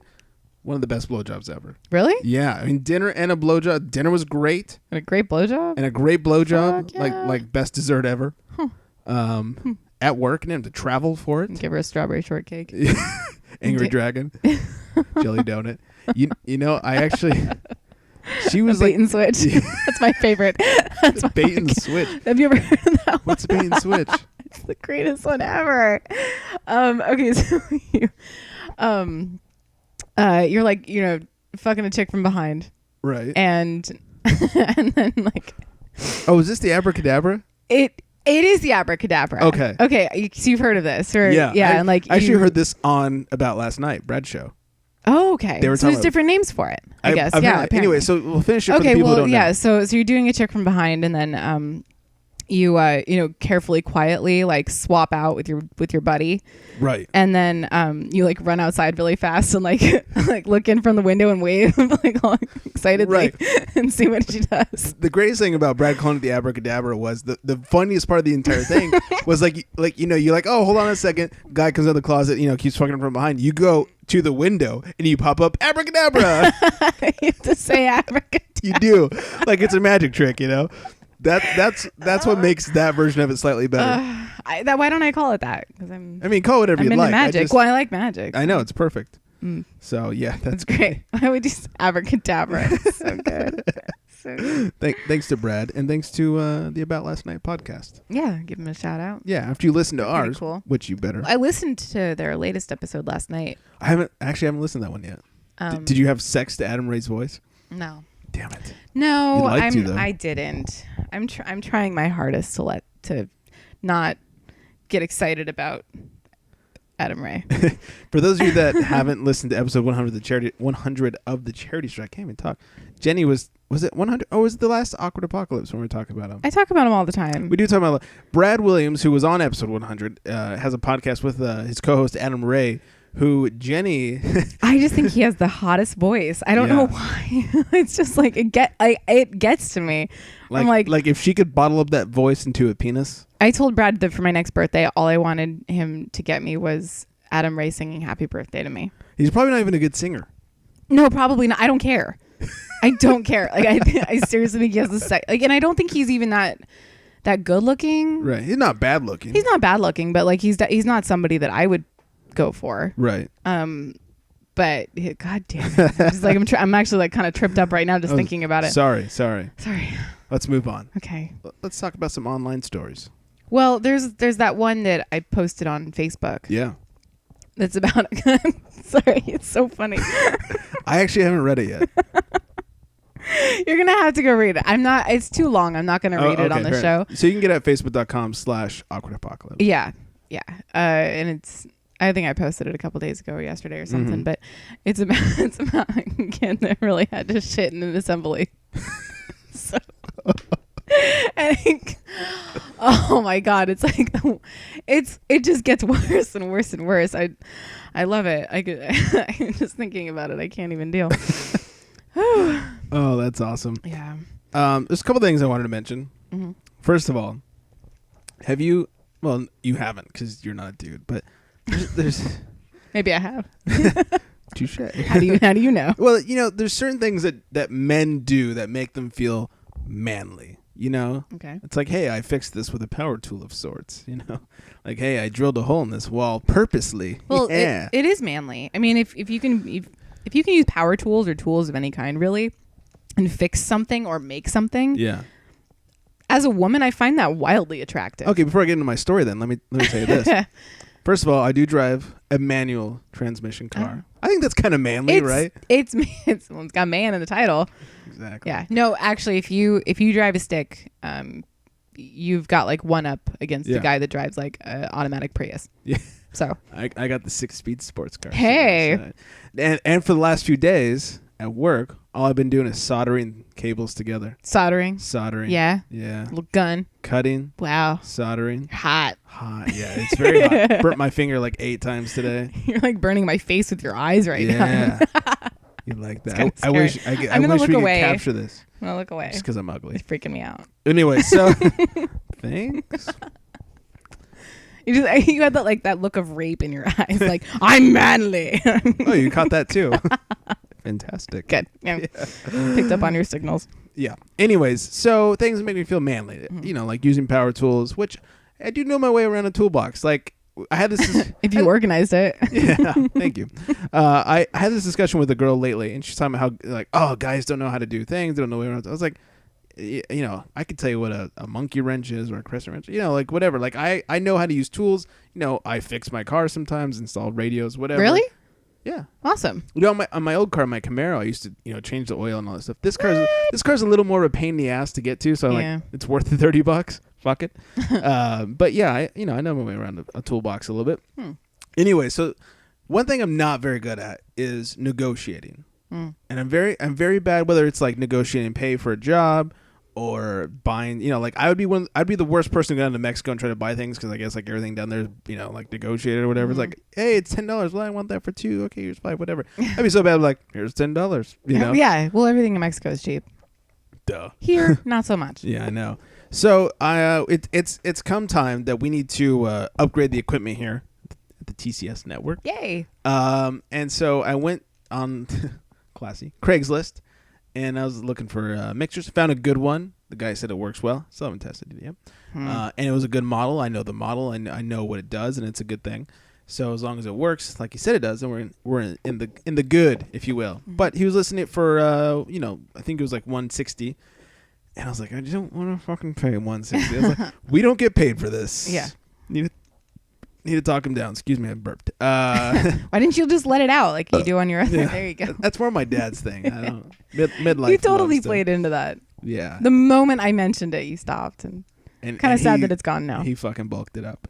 one of the best blowjobs ever. Really? Yeah. I mean, dinner and a blowjob. Dinner was great. And a great blowjob? And a great blowjob. Fuck yeah. Like best dessert ever. At work, and I had to travel for it. Give her a strawberry shortcake. Angry Dragon. Jelly donut. You know, I actually She was bait like and switch. That's my favorite. That's my bait and switch. Have you ever heard of that one? What's bait and switch? It's the greatest one ever. Okay, so you're like, fucking a chick from behind, Right. and and then like, Oh, is this the abracadabra? it is the abracadabra. Okay, so you've heard of this, or Yeah. and like I actually heard this on About Last Night, Brad's show. Oh, okay. They were So talking there's different names for it, I guess. I've Yeah. heard it. Anyway, apparently. so we'll finish it for the Okay, people who well, don't yeah. know. So you're doing a chick from behind, and then you carefully, quietly like swap out with your buddy, Right. and then you like run outside really fast and like like look in from the window and wave like all excitedly, Right. and see what she does. The greatest thing about Brad calling it the abracadabra was the funniest part of the entire thing was like you're like, oh, hold on a second, guy comes out of the closet, keeps fucking from behind, you go to the window and you pop up abracadabra. You have to say abracadabra. You do, like it's a magic trick, that's what makes that version of it slightly better. Why don't I call it that? Because I mean, call it whatever I'm you into like. magic. I like magic. I know it's perfect. So yeah, that's Great. Why would you say abracadabra? It's so good. So good. Thanks to Brad, and thanks to the About Last Night podcast. Yeah, give him a shout out. Yeah, after you listen to Pretty ours, cool. which you better. I listened to their latest episode last night. I haven't listened to that one yet. Did you have sex to Adam Ray's voice? No. Damn it. No, You'd like to, though. I didn't. I'm trying my hardest to not get excited about Adam Ray. For those of you that haven't listened to episode 100 of the Charity Strike, I can't even talk. Jenny was it 100? Oh, was it the last Awkward Apocalypse when we were talking about him? I talk about him all the time. We do talk about Brad Williams, who was on episode 100, has a podcast with his co-host Adam Ray, who Jenny. I just think he has the hottest voice. I don't know why. It's just like it gets to me. I'm like if she could bottle up that voice into a penis. I told Brad that for my next birthday, all I wanted him to get me was Adam Ray singing "Happy Birthday" to me. He's probably not even a good singer. No, probably not. I don't care. I don't care. Like I seriously think he has the sex. Like, and I don't think he's even that good looking. Right. He's not bad looking. He's not bad looking, but like he's not somebody that I would go for. Right. But God damn it. It's like I'm actually like kind of tripped up right now just thinking about it. Sorry. Let's move on. Okay. Let's talk about some online stories. Well, there's that one that I posted on Facebook. Yeah. That's about sorry, it's so funny. I actually haven't read it yet. You're gonna have to go read it. It's too long. I'm not gonna read it on the fair show. enough. So you can get it at facebook.com/awkwardapocalypse. Yeah. And I think I posted it a couple days ago or yesterday or something, but it's about a kid that really had to shit in an assembly. So I think, oh my God, it's like it just gets worse and worse and worse. I love it. I'm just thinking about it. I can't even deal. Oh, that's awesome. Yeah. There's a couple things I wanted to mention. Mm-hmm. First of all, have you? Well, you haven't because you're not a dude, but there's Maybe I have. touche. How do you know? Well, there's certain things that men do that make them feel manly. Okay. It's like, hey, I fixed this with a power tool of sorts. Like, hey, I drilled a hole in this wall purposely. Well, yeah. it is manly. I mean, if you can use power tools or tools of any kind, really, and fix something or make something. Yeah. As a woman, I find that wildly attractive. Okay, before I get into my story, then let me tell you this. First of all, I do drive a manual transmission car. I think that's kind of manly, right? It's got man in the title. Exactly. Yeah. No, actually, if you drive a stick, you've got like one up against the guy that drives like an automatic Prius. Yeah. So I got the 6-speed sports car. Hey. And for the last few days at work, all I've been doing is soldering cables together. soldering. Yeah. Little gun. Cutting. Wow. Soldering. Hot. Yeah, it's very hot. Burnt my finger like 8 times today. You're like burning my face with your eyes right now. Yeah. You like that? kinda I wish scary. I I'm gonna wish look we away. could capture this. I'm gonna look away. Just because I'm ugly. It's freaking me out. Anyway, so thanks. You had that look of rape in your eyes, like I'm manly. Oh, you caught that too. Fantastic. Good. Yeah. Picked up on your signals. Yeah. Anyways, so things that make me feel manly. Mm-hmm. Like using power tools, which I do know my way around a toolbox. Like I had this. If you organized it. Yeah, thank you. I had this discussion with a girl lately, and she's talking about how like, oh, guys don't know how to do things. They don't know. I was like, you know, I could tell you what a monkey wrench is or a crescent wrench. You know, like whatever. Like I know how to use tools. You know, I fix my car sometimes, install radios, whatever. Really? Yeah. Awesome. You know, on my old car, my Camaro, I used to, you know, change the oil and all that stuff. This car's a little more of a pain in the ass to get to, so Yeah. like it's worth the $30. Fuck it. But yeah, I know my way around a toolbox a little bit. Anyway, so one thing I'm not very good at is negotiating, and I'm very bad whether it's like negotiating pay for a job or buying. You know, like I'd be the worst person to go down to Mexico and try to buy things because I guess like everything down there is, you know, like negotiated or whatever. It's like, hey, it's $10. Well, I want that for $2. Okay, here's $5. Whatever. I'd be so bad. Like, here's $10. You know? Yeah. Well, everything in Mexico is cheap. Duh. Here, not so much. Yeah, I know. So it's come time that we need to upgrade the equipment here at the TCS network. Yay. And so I went on classy Craigslist, and I was looking for mixers. Found a good one. The guy said it works well. Still haven't tested it yet. And it was a good model. I know the model. I know what it does, and it's a good thing. So as long as it works, like he said it does, then we're in the good, if you will. But he was listing it for you know, I think it was like $160. And I was like, I don't want to fucking pay $160. I was like, we don't get paid for this. Yeah. Need to talk him down. Excuse me, I burped. Why didn't you just let it out like you do on your other? Yeah. There you go. That's more my dad's thing. I don't midlife. You totally love stuff. played into that. Yeah. The moment I mentioned it, you stopped, and kind of sad that it's gone now. He fucking bulked it up.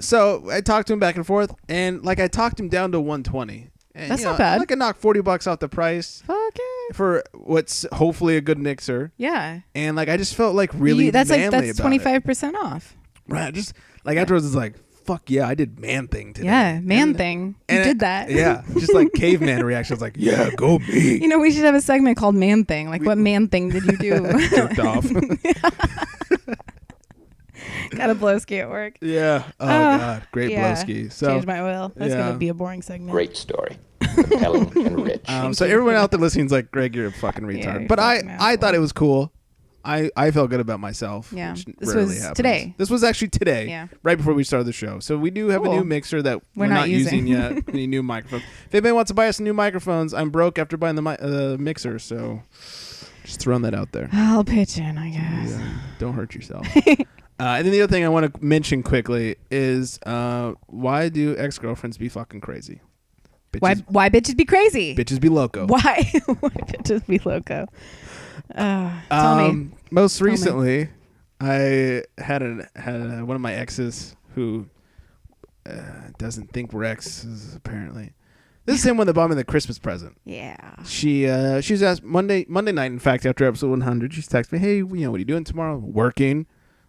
So I talked to him back and forth, and like I talked him down to $120. And, That's you know, not bad. I could knock $40 off the price Fuck it. for what's hopefully a good mixer. Yeah. And like I just felt like really that's manly like about it. 25% off. Right. Just like afterwards, it's like, fuck yeah, I did man thing today. Yeah, man And- thing. You and did that. Yeah. Just like caveman reactions, like, yeah, go me. You know, we should have a segment called Man Thing. Like, what man thing did you do? Jerked off. Got a blowski at work. Yeah. Oh God. Great yeah. blowski. So Change my oil. That's yeah. going to be a boring segment. Great story. Compelling and rich. so everyone out there listening is like, Greg, you're a fucking retard. you're But fucking I asshole. thought it was cool. I felt good about myself. Yeah. which This rarely was happens. today. This was actually today. Yeah. Right before we started the show. So we do have a Cool. new mixer that We're we're not not using yet. Any new microphones. If anybody wants to buy us some new microphones, I'm broke after buying the mixer. So just throwing that out there. I'll pitch in, I guess. Yeah, don't hurt yourself. And then the other thing I want to mention quickly is why do ex-girlfriends be fucking crazy? Why bitches be crazy? Bitches be loco. Why? Why bitches be loco? Tell me. Most Tell me. recently, I had one of my exes who doesn't think we're exes. Apparently, this is the same one that bought me the Christmas present. Yeah. She's asked Monday night. In fact, after episode 100, she's texted me, "Hey, what are you doing tomorrow? Working,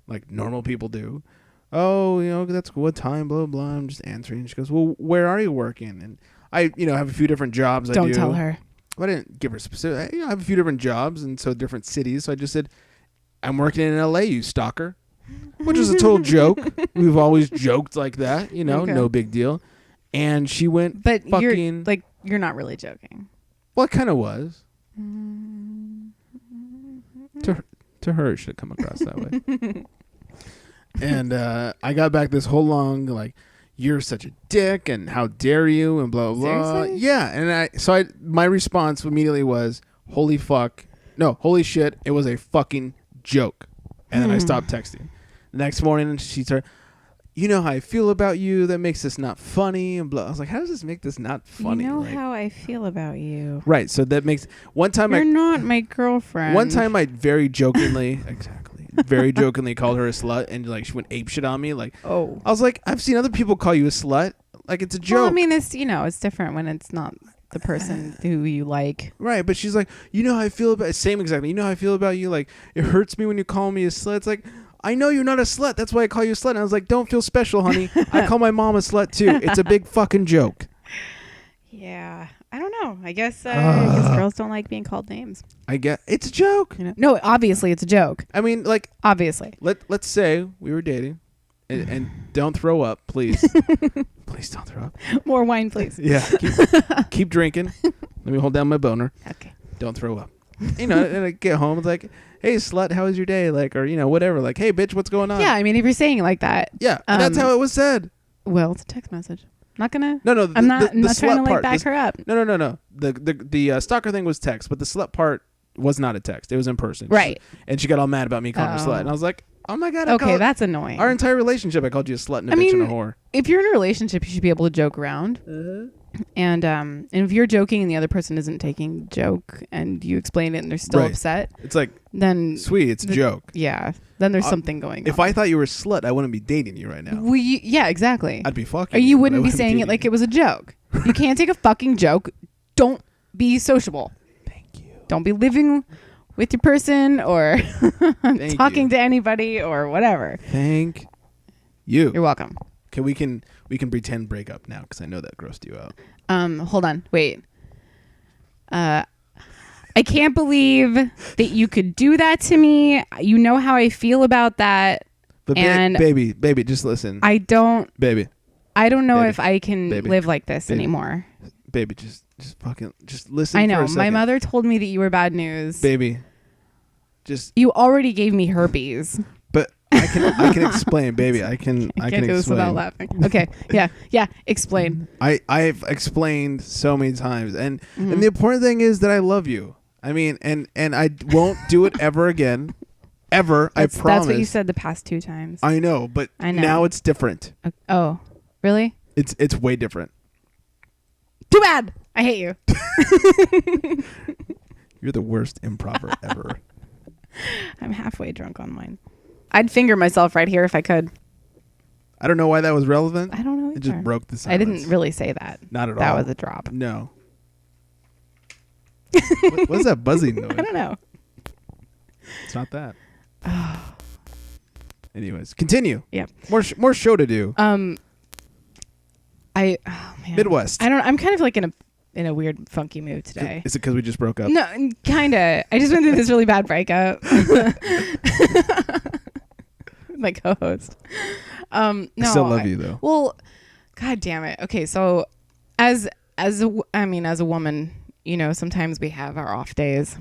like normal people do." Oh, that's what time? Blah blah. I'm just answering. She goes, "Well, where are you working?" And I, have a few different jobs. Don't I do. tell her. Well, I didn't give her specific. I have a few different jobs, and so different cities. So I just said, "I'm working in LA, you stalker," which is a total joke. We've always joked like that, Okay. no big deal. And she went, But fucking. you're not really joking. Well, it kind of was. To her, it should have come across that way. And I got back this whole long like, "You're such a dick," and "How dare you," and blah blah. Seriously? Yeah, and my response immediately was, "Holy fuck, no, holy shit, it was a fucking joke," and then I stopped texting. The next morning, she started, "You know how I feel about you. That makes this not funny," and blah. I was like, "How does this make this not funny?" You know Like, how I feel about you. right. So that makes one time You're not my girlfriend. One time I very jokingly, very jokingly called her a slut, and like she went apeshit on me. Like, Oh. I was like, I've seen other people call you a slut. Like, it's a joke. Well, I mean, it's different when it's not the person who you like. Right, but she's like, "You know how I feel about," same exactly. "You know how I feel about you. Like, it hurts me when you call me a slut." It's like, I know you're not a slut. That's why I call you a slut. And I was like, "Don't feel special, honey. I call my mom a slut too. It's a big fucking joke." Yeah. I don't know. I guess girls don't like being called names. I get it's a joke. No, obviously it's a joke. I mean, like, Obviously. let's say we were dating, and don't throw up, please. Please don't throw up. More wine, please. Yeah, keep drinking. Let me hold down my boner. Okay. Don't throw up. And I get home, it's like, "Hey, slut, how was your day?" Like, or whatever. Like, "Hey, bitch, what's going on?" Yeah, I mean, if you're saying it like that. Yeah, and that's how it was said. Well, it's a text message. Not gonna. No, no. I'm not the trying to slut like part, back her up. No. The stalker thing was text, but the slut part was not a text. It was in person. Right. And she got all mad about me calling her Oh. slut, and I was like, oh my god. Okay, that's annoying. Our entire relationship, I called you a slut and a I bitch mean, and a whore. if you're in a relationship, you should be able to joke around. And if you're joking and the other person isn't taking the joke and you explain it and they're still Right. upset, It's like, then sweet, it's a joke. yeah, then there's something going on. If I thought you were a slut, I wouldn't be dating you right now. Yeah, exactly. I'd be fucking Or you. you but I wouldn't be saying it dating like you. it was a joke. You can't take a fucking joke. Don't be sociable. Thank you. Don't be living with your person or Thank talking you. to anybody or whatever. Thank you. You're welcome. Okay, we can pretend break up now because I know that grossed you out. Hold on. Wait. I can't believe that you could do that to me. You know how I feel about that. But And baby, just listen. I don't Baby, know Baby. if I can Baby. live like this Baby. anymore. baby, just fucking, just listen. I For know. a My second. mother told me that you were bad news. Baby, just. You already gave me herpes. But I can explain, baby. I can I can't do this explain. without laughing. Okay. Yeah. Explain. I've explained so many times, and the important thing is that I love you. I mean, and I won't do it ever again, ever. I promise. That's what you said the past 2 times. I know, but I know. now it's different. Oh, really? It's way different. Too bad. I hate you. You're the worst improver ever. I'm halfway drunk on mine. I'd finger myself right here if I could. I don't know why that was relevant. I don't know It just either. broke the silence. I didn't really say that. Not at That all. was a drop. No. What's that buzzing noise? I don't know. It's not that. Anyways, continue. Yeah. More show to do. Man. Midwest. I'm kind of like in a weird funky mood today. Is it because we just broke up? No, kind of. I just went through this really bad breakup. My co-host. No, I still love you though. Well, god damn it. Okay, so as a woman, you know, sometimes we have our off days.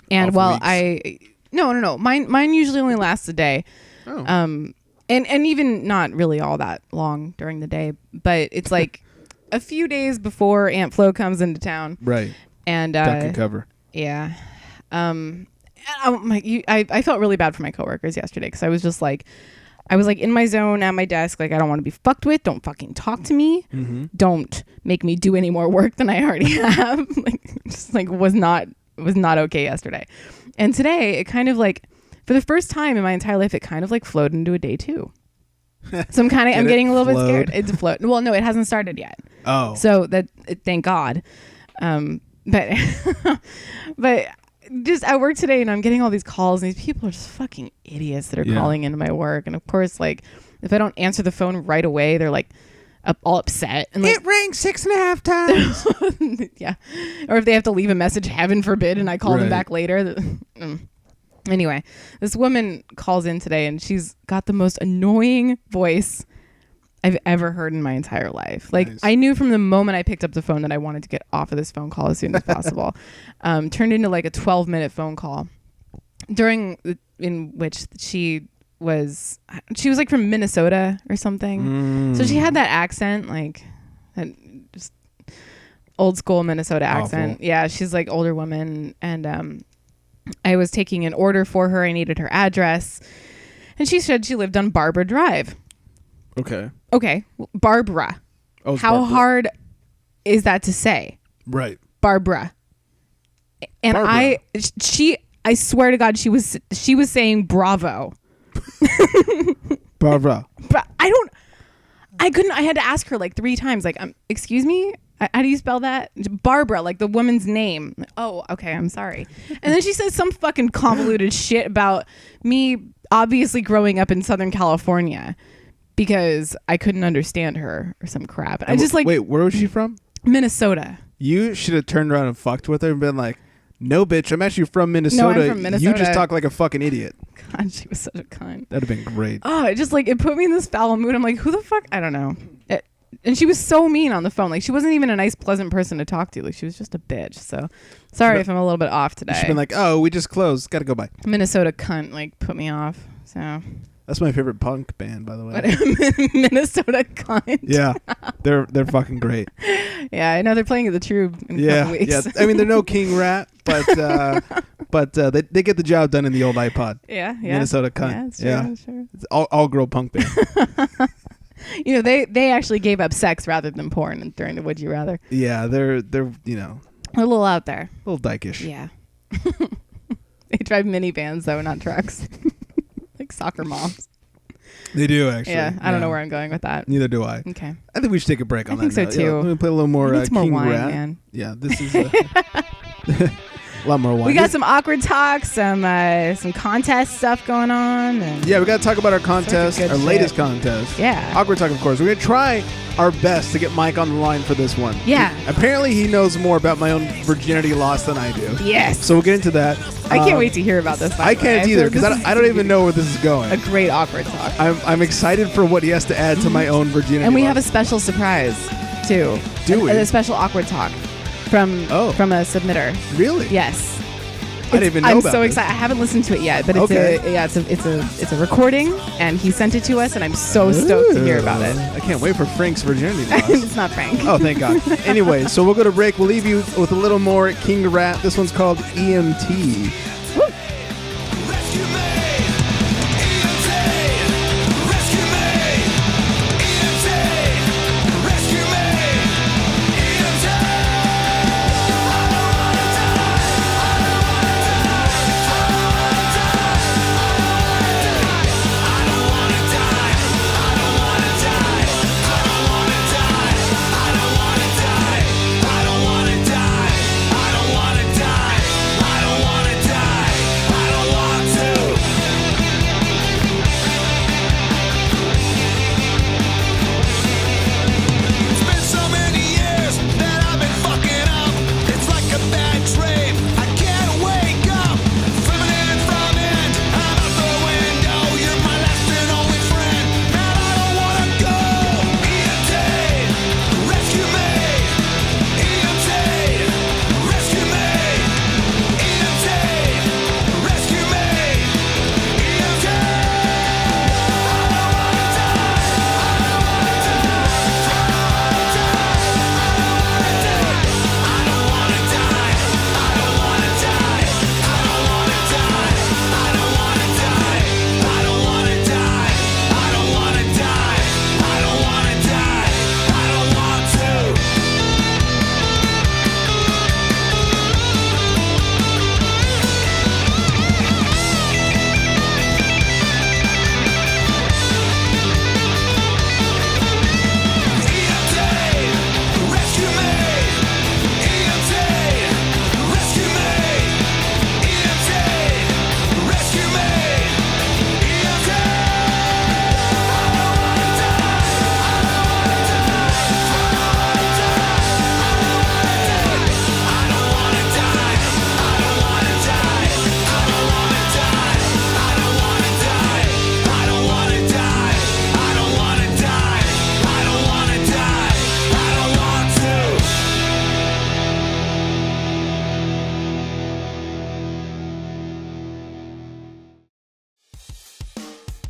And Off while weeks. no, mine usually only lasts a day. Oh. And even not really all that long during the day, but it's like a few days before Aunt Flo comes into town. Right. And Duck and cover. yeah. I felt really bad for my coworkers yesterday because I was in my zone at my desk. Like, I don't want to be fucked with. Don't fucking talk to me. Mm-hmm. Don't make me do any more work than I already have. Was not okay yesterday. And today it kind of like, for the first time in my entire life, it kind of like flowed into a day 2. So I'm getting a little bit scared. It's a float. Well, no, it hasn't started yet. Oh. So thank God. But just at work today, and I'm getting all these calls, and these people are just fucking idiots that are calling into my work. And of course, like, if I don't answer the phone right away, they're like all upset. And like, it rang 6.5 times. yeah. Or if they have to leave a message, heaven forbid, and I call them Right. back later. Anyway, this woman calls in today, and she's got the most annoying voice I've ever heard in my entire life. Like, Nice. I knew from the moment I picked up the phone that I wanted to get off of this phone call as soon as possible. Turned into like a 12-minute phone call in which she was like from Minnesota or something. So she had that accent, like that just old school Minnesota accent. Awful. Yeah, she's like older woman, and I was taking an order for her. I needed her address, and she said she lived on Barbara Drive. Okay. Okay, Barbara. Oh, it's How Barbara. hard is that to say? Right. Barbara. And Barbara. I swear to God, she was saying bravo. Barbara. But I had to ask her like 3 times, like, excuse me? How do you spell that? Barbara, like the woman's name. Oh, okay, I'm sorry. And then she says some fucking convoluted shit about me obviously growing up in Southern California because I couldn't understand her or some crap. I just like, Wait, where was she from? Minnesota. You should have turned around and fucked with her and been like, "No, bitch, I'm actually from Minnesota. No, I'm from Minnesota. You just talk like a fucking idiot." God, she was such a cunt. That'd have been great. Oh, it put me in this foul mood. I'm like, who the fuck? I don't know. And she was so mean on the phone. Like, she wasn't even a nice, pleasant person to talk to. Like, she was just a bitch. So, sorry if I'm a little bit off today. She's been like, "Oh, we just closed. Gotta go by." Minnesota cunt, like, put me off. So, That's my favorite punk band, by the way. Minnesota Cunt. Yeah, they're fucking great. Yeah, I know they're playing at the Trube in a couple weeks. Yeah. I mean, they're no King Rat, but they get the job done in the old iPod. Yeah. Minnesota Cunt. Yeah, it's true. Yeah. It's true. It's all girl punk band. You know, they actually gave up sex rather than porn during the Would You Rather. Yeah, they're you know, A little out there. a little dykish. Yeah. They drive minivans though, not trucks. Like soccer moms. They do actually. Yeah, I don't know where I'm going with that. Neither do I. Okay. I think we should take a break on that. I think so, too. Let me play a little more, We need some more King wine, Rat. man. Yeah, this is a lot more wine. We got some awkward talk, some contest stuff going on. And Yeah, we got to talk about our contest, good our shit. latest contest. Yeah. Awkward Talk, of course. We're going to try our best to get Mike on the line for this one. Yeah. Apparently, he knows more about my own virginity loss than I do. Yes. So we'll get into that. I can't wait to hear about this. by I the can't way. either So because this is I don't even know where this is going. a great awkward talk. I'm excited for what he has to add to my own virginity. And we have a loss. special surprise too. Do we? A special awkward talk from a submitter. Really? Yes. I didn't even know I'm about so this. excited. I haven't listened to it yet, but Okay. it's a recording, and he sent it to us, and I'm so stoked to hear about it. I can't wait for Frank's virginity loss. It's not Frank. Oh, thank God. Anyway, so we'll go to break. We'll leave you with a little more King Rat. This one's called EMT.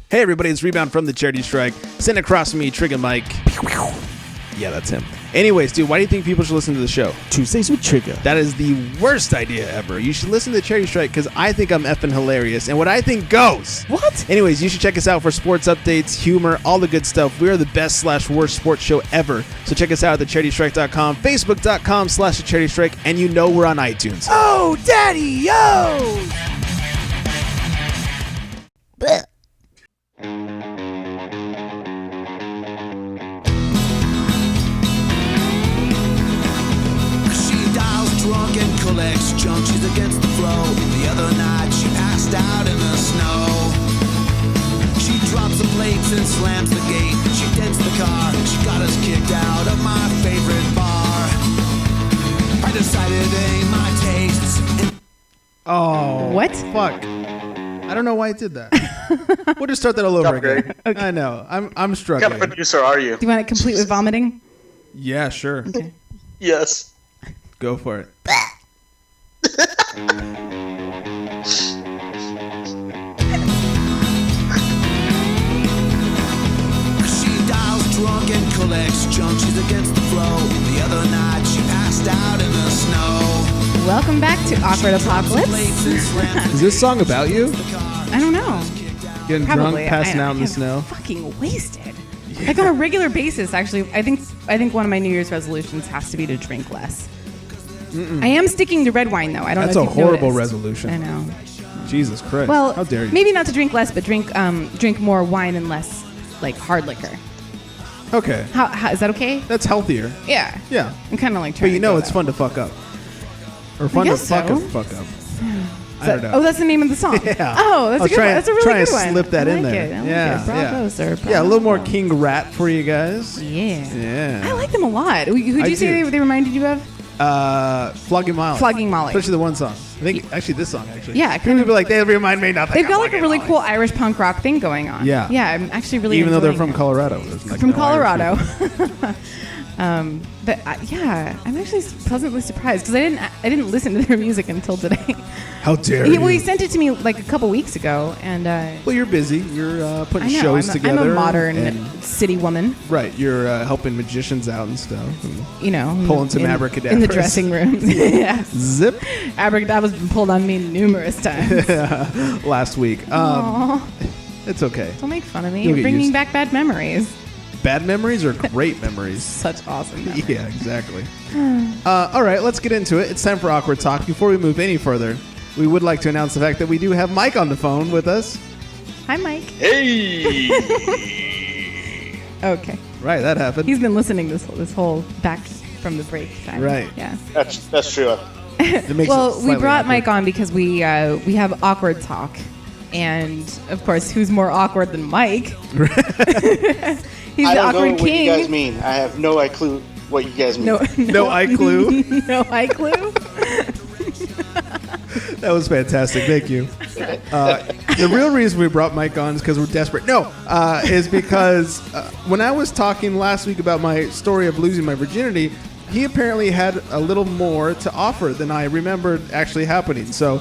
Hey everybody, it's Rebound from the Charity Strike. Sitting across from me, Trigger Mike. Yeah, that's him. Anyways, dude, why do you think people should listen to the show? Tuesdays with Trigger. That is the worst idea ever. You should listen to the Charity Strike because I think I'm effing hilarious, and what I think goes. What? Anyways, you should check us out for sports updates, humor, all the good stuff. We are the best/worst sports show ever. So check us out at thecharitystrike.com, facebook.com/thecharitystrike, and you know we're on iTunes. Oh, daddy, yo! She dials drunk and collects junk. She's against the flow. The other night she passed out in the snow. She drops the plates and slams the gate. She dents the car. She got us kicked out of my favorite bar. I decided it ain't my tastes. Oh. What? Fuck. I don't know why I did that. We'll just start that all over again. Okay. I know. I'm What kind of struggling. producer are you? Do you want it complete with vomiting? Yeah, sure. Yes. Go for it. to Awkward Apocalypse. Is this song about you? I don't know. Getting Probably. drunk, passing I out in the get snow? Fucking wasted. Like on a regular basis, actually. I think one of my New Year's resolutions has to be to drink less. I am sticking to red wine, though. I don't That's know a if you've horrible noticed. resolution. I know. Jesus Christ. Well, how dare you? maybe not to drink less, but drink more wine and less like hard liquor. Okay. How is that okay? That's healthier. Yeah. Yeah. I'm kind of like But trying you to know go it's that fun to fuck up. Or fun to guess fuck so. up. I don't know. Oh, that's the name of the song. Yeah. Oh, that's I'll a good one. That's a really try good and one. slip that I in like there. It. I like Yeah, it. Bravo, sir. Yeah, a little more Bravo. King Rat for you guys. Yeah. Yeah. I like them a lot. Who'd I you say do. they reminded you of? Flogging Molly. Flogging Molly. Especially the one song. I think actually this song actually. Yeah, People be like, they remind me nothing. They've of got like a Flogging really Molly. cool Irish punk rock thing going on. Yeah. Yeah, I'm actually really Even though they're enjoying from it. Colorado. There's like From no Irish Colorado. people. But yeah, I'm actually pleasantly surprised because I didn't listen to their music until today. How dare you? Well, he sent it to me like a couple weeks ago, and Well, you're busy. You're I putting know shows I'm together. a modern and- city woman, right. You're helping magicians out and stuff. And you know, Pulling some in the abracadabras. dressing rooms. Yeah, zip. abracadabra's been pulled on me numerous times. Last week. Aw, It's okay. don't make fun of me. You'll You're get bringing used- back bad memories. Bad memories or great memories? Such awesome memories. Yeah, exactly. All right, let's get into it. It's time for Awkward Talk. Before we move any further, we would like to announce the fact that we do have Mike on the phone with us. Hi, Mike. Hey! Okay, Right, that happened. he's been listening this whole back from the break time. Right. Yeah. That's true. It makes it Well, we slightly brought awkward. Mike on because we have Awkward Talk, and of course, who's more awkward than Mike? He's I the don't know awkward what king. you guys mean. I have no clue what you guys mean. No eye clue. No eye clue. That was fantastic. Thank you. The real reason we brought Mike on is because we're desperate. No, is because when I was talking last week about my story of losing my virginity, he apparently had a little more to offer than I remembered actually happening. So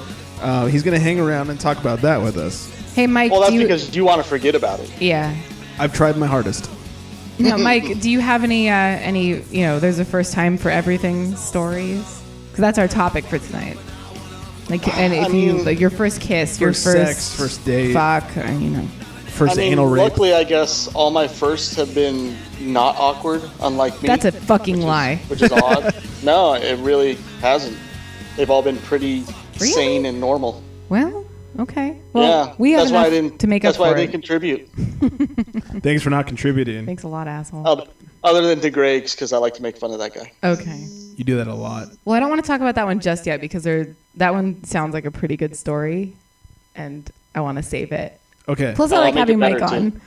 he's going to hang around and talk about that with us. Hey, Mike. Well, that's do you, because you want to forget about it. yeah. I've tried my hardest. No, Mike. Do you have any there's a first time for everything stories? Because that's our topic for tonight. Like, and if like your first kiss, your First first sex, first date. fuck, First anal rape. Luckily, I guess all my firsts have been not awkward, unlike me. That's a fucking lie. Which is odd. No, it really hasn't. They've all been pretty Really? sane and normal. Well, okay. Well, Yeah, we have that's why I enough didn't. to make That's up why I for didn't it. contribute. Thanks for not contributing. Thanks a lot, asshole. Other than to Greg's, because I like to make fun of that guy. Okay. You do that a lot. Well, I don't want to talk about that one just yet because that one sounds like a pretty good story, and I want to save it. Okay. Plus, I I'll like make having it Mike better, on. too.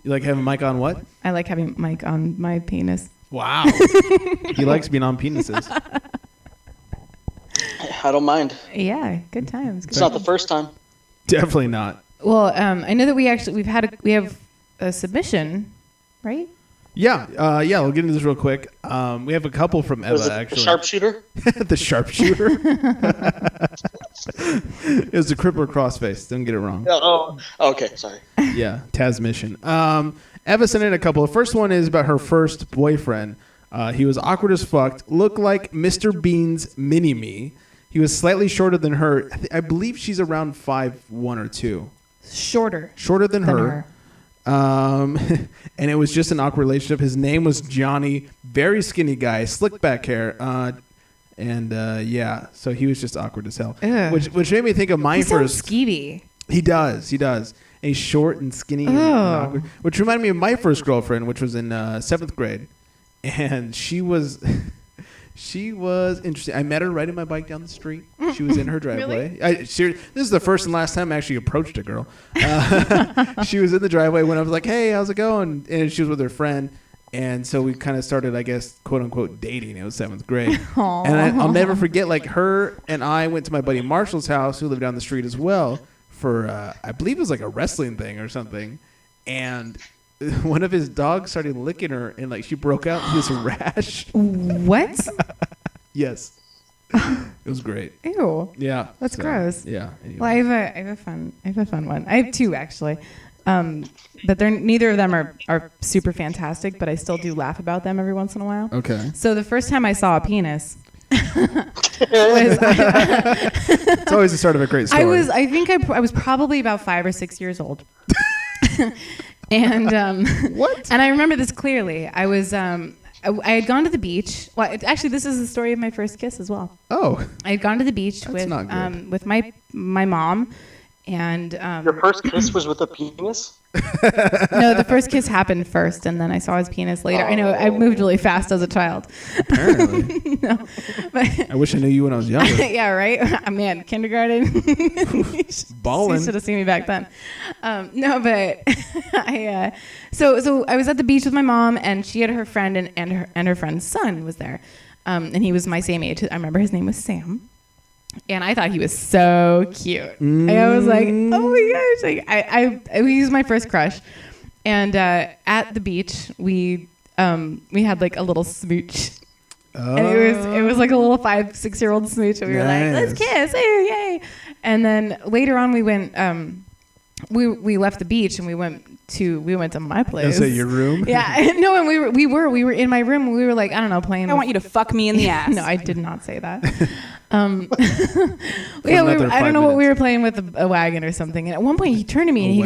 You like having Mike on what? I like having Mike on my penis. Wow. He likes being on penises. I don't mind. Yeah, good times. It's not the first time. Definitely not. Well, I know that we have a submission, right? Yeah, we'll get into this real quick. We have a couple from Was Eva, it actually. the sharpshooter? The sharpshooter. It was the crippler crossface. Don't get it wrong. Oh, okay. Sorry. Yeah, Taz mission. Eva sent in a couple. The first one is about her first boyfriend. He was awkward as fuck. Looked like Mr. Bean's mini-me. He was slightly shorter than her. I believe she's around 5'1" or 2. Shorter Than her. And it was just an awkward relationship. His name was Johnny. Very skinny guy. Slick back hair. Yeah. So he was just awkward as hell. Ugh. Which made me think of my He sounds first. skeevy. He does. And he's short and skinny. And awkward, which reminded me of my first girlfriend, which was in 7th grade. And she was... She was interesting. I met her riding my bike down the street. She was in her driveway. This is the first and last time I actually approached a girl. She was in the driveway when I was like, hey, how's it going? And she was with her friend. And so we kind of started, I guess, quote unquote, dating. It was 7th grade. Aww. And I'll never forget, like, her and I went to my buddy Marshall's house, who lived down the street as well, for, I believe it was like a wrestling thing or something. And one of his dogs started licking her, and like she broke out in this rash. What? Yes, it was great. Ew. Yeah, That's gross. Yeah. Anyway. Well, I have a fun one. I have two actually, but neither of them are super fantastic. But I still do laugh about them every once in a while. Okay. So the first time I saw a penis It's always the start of a great story. I was probably about 5 or 6 years old. And What? And I remember this clearly. I had gone to the beach. Well, actually, this is the story of my first kiss as well. Oh. I had gone to the beach That's not good. with my mom, and Your first kiss was with a penis? no, the first kiss happened first, and then I saw his penis later. I know I moved really fast as a child. Apparently. No, but I wish I knew you when I was younger. yeah, right. Man, kindergarten. Ballin'. You should have seen me back then. No, but so I was at the beach with my mom, and she had her friend, and her friend's son was there, and he was my same age. I remember his name was Sam. And I thought he was so cute. And I was like, oh my gosh. Like he was my first crush. And at the beach, we had like a little smooch. Oh. And it was like a little 5-6-year-old smooch. And we were like, let's kiss. Hey, yay. And then later on we went, we left the beach and we went to my place. Is it your room? Yeah. No, and we were in my room and we were like, I don't know, playing. I want you to fuck me in the ass. No, I did not say that. Yeah, I don't know what we were playing with, a wagon or something. And at one point he turned to me and he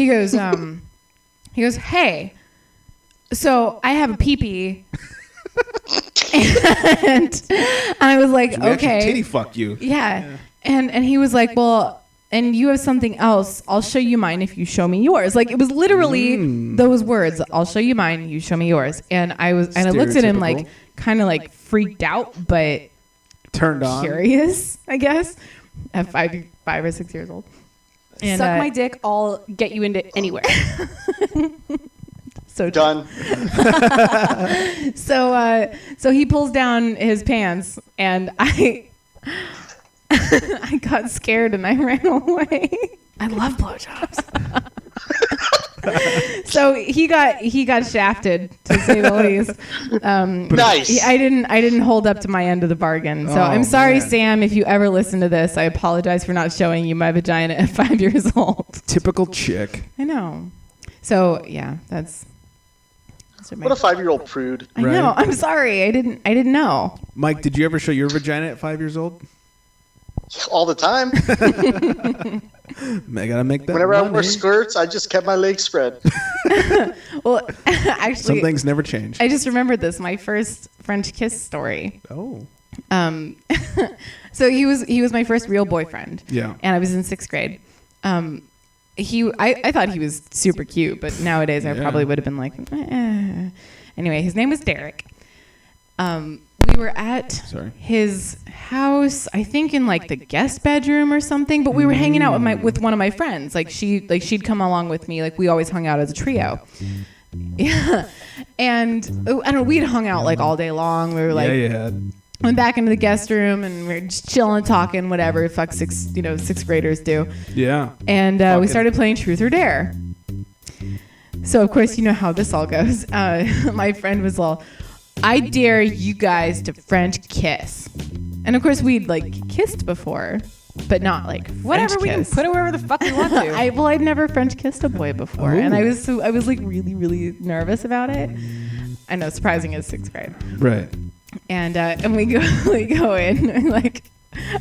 goes, hey, so I have a pee-pee. and I was like, okay. Titty fuck you. Yeah. And he was like, well, and you have something else. I'll show you mine if you show me yours. Like, it was literally those words. I'll show you mine. You show me yours. And I looked at him like, kind of like freaked out, but turned on, curious, I guess, at 5 or 6 years old. And, suck my dick. I'll get you into anywhere. So Done. So he pulls down his pants, and I got scared and I ran away. I love blowjobs. So he got shafted, to say the least. Nice. I didn't hold up to my end of the bargain. So I'm sorry, man. Sam, if you ever listen to this. I apologize for not showing you my vagina at 5 years old. Typical chick. I know. So yeah, that's What a 5-year-old prude. I know. I'm sorry. I didn't know. Mike, did you ever show your vagina at 5 years old? All the time. I gotta make that. Whenever money. I wore skirts, I just kept my legs spread. Well, actually, Some things never change. I just remembered this. My first French kiss story. Oh. So he was my first real boyfriend. Yeah. And I was in 6th grade. I thought he was super cute, but nowadays I probably would have been like, eh. Anyway, his name was Derek. We were at his house, I think in like the guest bedroom or something, but we were hanging out with one of my friends. She'd come along with me. Like, we always hung out as a trio. Yeah. And I don't know, we'd hung out like all day long. We were like, went back into the guest room and we were just chilling, talking, whatever fuck 6th graders do. Yeah. And we started playing Truth or Dare. So of course, you know how this all goes. My friend was all, I dare you guys to French kiss. And of course we'd like kissed before, but not like French Whatever, we can kiss. put it wherever the fuck we want to. I'd never French kissed a boy before. And I was like really, really nervous about it. I know, surprising as 6th grade. Right. And we go in and like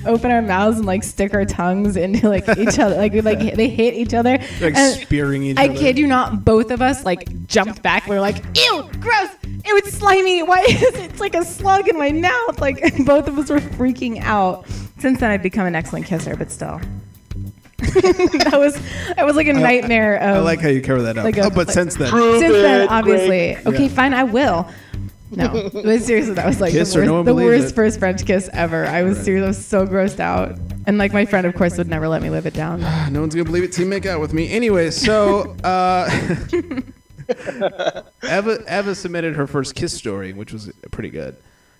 open our mouths and like stick our tongues into like each other, like they hit each other, like and spearing each other. I kid you not, both of us like jumped back. We were like, ew, gross, it was slimy. Why is it's like a slug in my mouth? Like both of us were freaking out. Since then I've become an excellent kisser, but still. that was like a nightmare. I like how you cover that up. But since then, obviously. Okay, fine, I will. No, but seriously, that was like the worst first French kiss ever. I was serious. I was so grossed out. And like my friend, of course, would never let me live it down. No one's gonna believe it till you make out with me. Anyway, so Eva submitted her first kiss story, which was pretty good.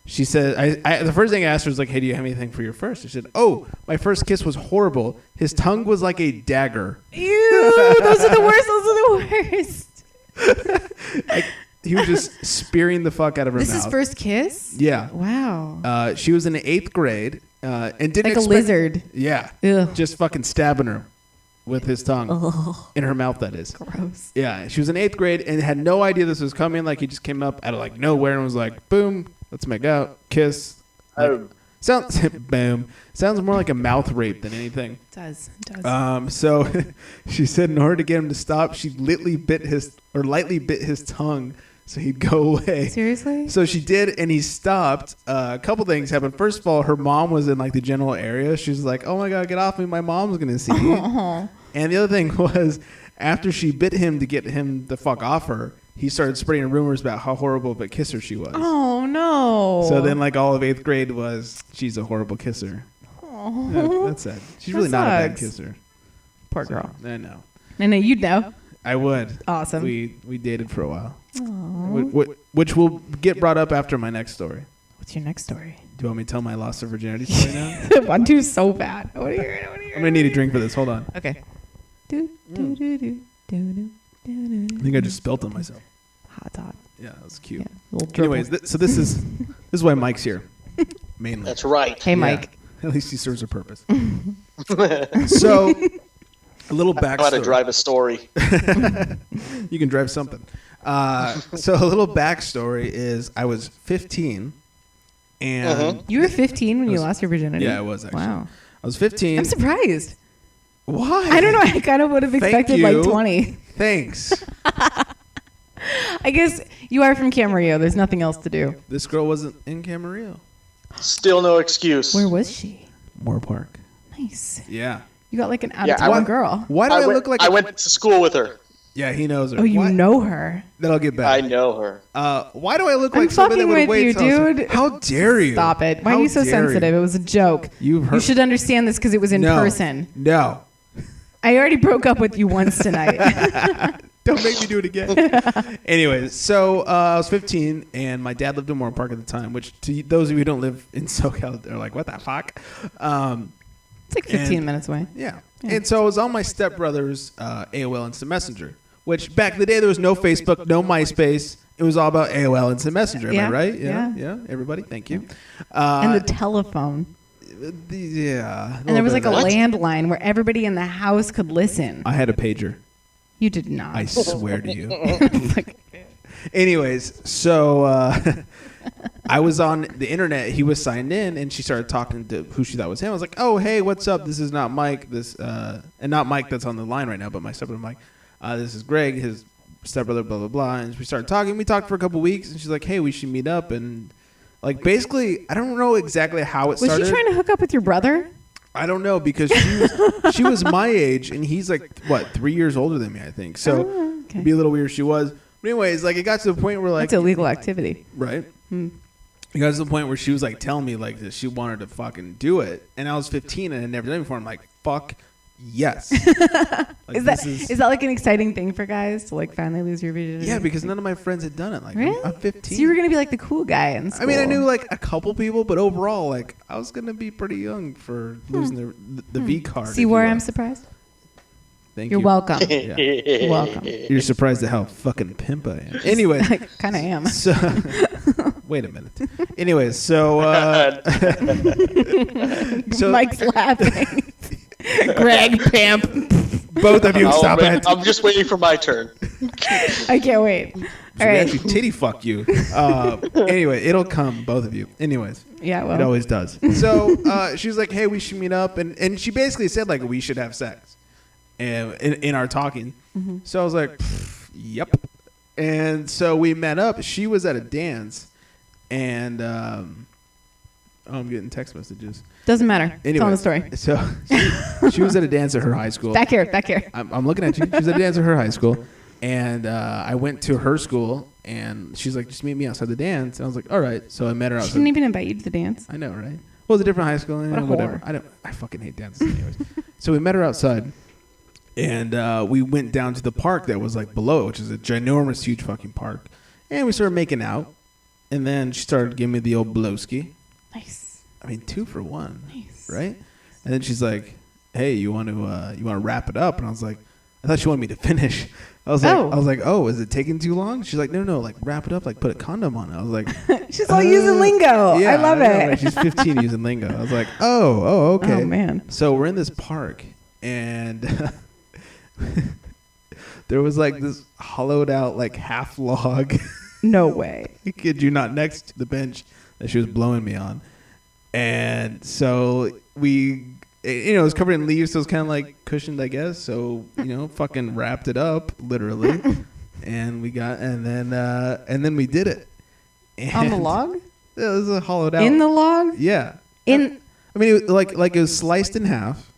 She said, the first thing I asked her was like, hey, do you have anything for your first? She said, oh, my first kiss was horrible. His tongue was like a dagger. Ew, those are the worst. He was just spearing the fuck out of her mouth. This is first kiss? Yeah. Wow. She was in the 8th grade and didn't like a lizard. Yeah. Ugh. Just fucking stabbing her with his tongue. In her mouth, that is. Gross. Yeah. She was in 8th grade and had no idea this was coming. Like, he just came up out of like nowhere and was like, boom, let's make out, kiss. Oh. Sounds boom. Sounds more like a mouth rape than anything. It does. So she said in order to get him to stop, she lightly bit his tongue so he'd go away. Seriously? So she did, and he stopped. A couple things happened. First of all, her mom was in like the general area. She was like, "Oh my God, get off me! My mom's gonna see you." And the other thing was, after she bit him to get him the fuck off her, he started spreading rumors about how horrible of a kisser she was. Oh no! So then, like all of 8th grade was, she's a horrible kisser. Oh, Yeah, that's sad. She's really not a bad kisser. Poor girl. I know. I know you'd know. I would. Awesome. We dated for a while. Which will get brought up after my next story. What's your next story? Do you want me to tell my loss of virginity story now? I want to so bad. I want to hear it. I'm gonna need a drink for this. Hold on. Okay. I think I just spilt on myself. Hot. Yeah, that was cute. Yeah, little dribble. Anyways, so this is why Mike's here, mainly. That's right. Hey, Mike. Yeah, at least he serves a purpose. So, a little backstory. How to drive a story. You can drive something. So a little backstory is I was 15, and You were 15 when you lost your virginity? yeah, I was actually. Wow. I was 15. I'm surprised. Why? I don't know. I kind of would have Thank expected you. like 20. Thanks. I guess you are from Camarillo. There's nothing else to do. This girl wasn't in Camarillo. Still no excuse. Where was she? Moore Park. Nice. Yeah. You got like an out Yeah, of I town went- girl. Why do I look like? I went to school with her. Yeah, he knows her. Oh, you Why- know her. Then I'll get back. I know her. Why do I look I'm like somebody that fucking would with wait you, till- dude. How dare you? Stop it. Why How are you so dare sensitive? It was a joke. You You should understand this because it was in No. person. No. I already broke up with you once tonight. Don't make me do it again. Anyways, so I was 15, and my dad lived in Moore Park at the time, which to those of you who don't live in SoCal, they're like, what the fuck? It's like 15 minutes away. Yeah. And so I was on my stepbrother's AOL Instant Messenger, which back in the day, there was no Facebook, no MySpace. It was all about AOL Instant Messenger. Am I Yeah. right? Yeah. Everybody, thank you. And the telephone. Yeah. And there was like a What? landline where everybody in the house could listen. I had a pager. You did not. I swear to you. Anyways, so I was on the internet. He was signed in, and she started talking to who she thought was him. I was like, "Oh, hey, what's up? This is not Mike. And not Mike that's on the line right now, but my stepbrother Mike. This is Greg, his stepbrother. Blah blah blah." And we started talking. We talked for a couple weeks, and she's like, "Hey, we should meet up." And like basically, I don't know exactly how it was started. she trying to hook up with your brother? I don't know because she was my age, and he's like what 3 years older than me, I think. So okay. it'd be a little weird. She was. But anyways, like it got to the point where like That's illegal activity. right. It got to the point where she was like telling me like that she wanted to fucking do it, and I was 15 and had never done it before. I'm like, fuck yes. Like, Is that like an exciting thing for guys to like finally lose your virginity? yeah? Because none of my friends had done it. Like Really? I'm 15. So you were gonna be like the cool guy in school. I mean, I knew like a couple people, but overall, like I was gonna be pretty young for losing the V card. See if where you I'm will. surprised? Thank You're you. welcome. Yeah. You're welcome. You're surprised at how fucking pimp I am. Anyway, I kind of am. so wait a minute. Anyways, so so Mike's laughing. Greg Pimp. both of you stop it. I'm just waiting for my turn. I can't wait. Should All we right. actually titty fuck you. Anyway, it'll come, both of you. Anyways, Yeah, it well. always does. So she was like, "Hey, we should meet up," and she basically said like we should have sex, and in our talking. Mm-hmm. So I was like, "Yep." And so we met up. She was at a dance, and I'm getting text messages. Doesn't matter. Anyway, Tell the story. So she was at a dance at her high school. Back here. I'm looking at you. She was at a dance at her high school, and I went to her school, and she's like, "Just meet me outside the dance." And I was like, "All right." So I met her She outside. didn't even invite you to the dance. I know, right? Well, it was a different high school. What a Whatever. whore. I fucking hate dances, anyways. So we met her outside, and we went down to the park that was like below it, which is a ginormous, huge fucking park, and we started making out, and then she started giving me the old blowski. Nice. I mean, 2 for 1. Nice. Right? And then she's like, "Hey, you want to wrap it up?" And I was like, I thought she wanted me to finish. I was like, "Oh, is it taking too long?" She's like, "No, like wrap it up, like put a condom on it." I was like, She's all using lingo. yeah, I love know, it. right? She's 15 using lingo. I was like, "Oh, okay." Oh, man. So we're in this park, and there was like this hollowed out like half log. No way. I kid you not, next to the bench that she was blowing me on. And so we, it was covered in leaves, so it was kind of like cushioned, I guess. So, fucking wrapped it up, literally. And we got, and then we did it. On the And log? It was a hollowed out. In the log? Yeah. In. I mean, it was like it was sliced in half.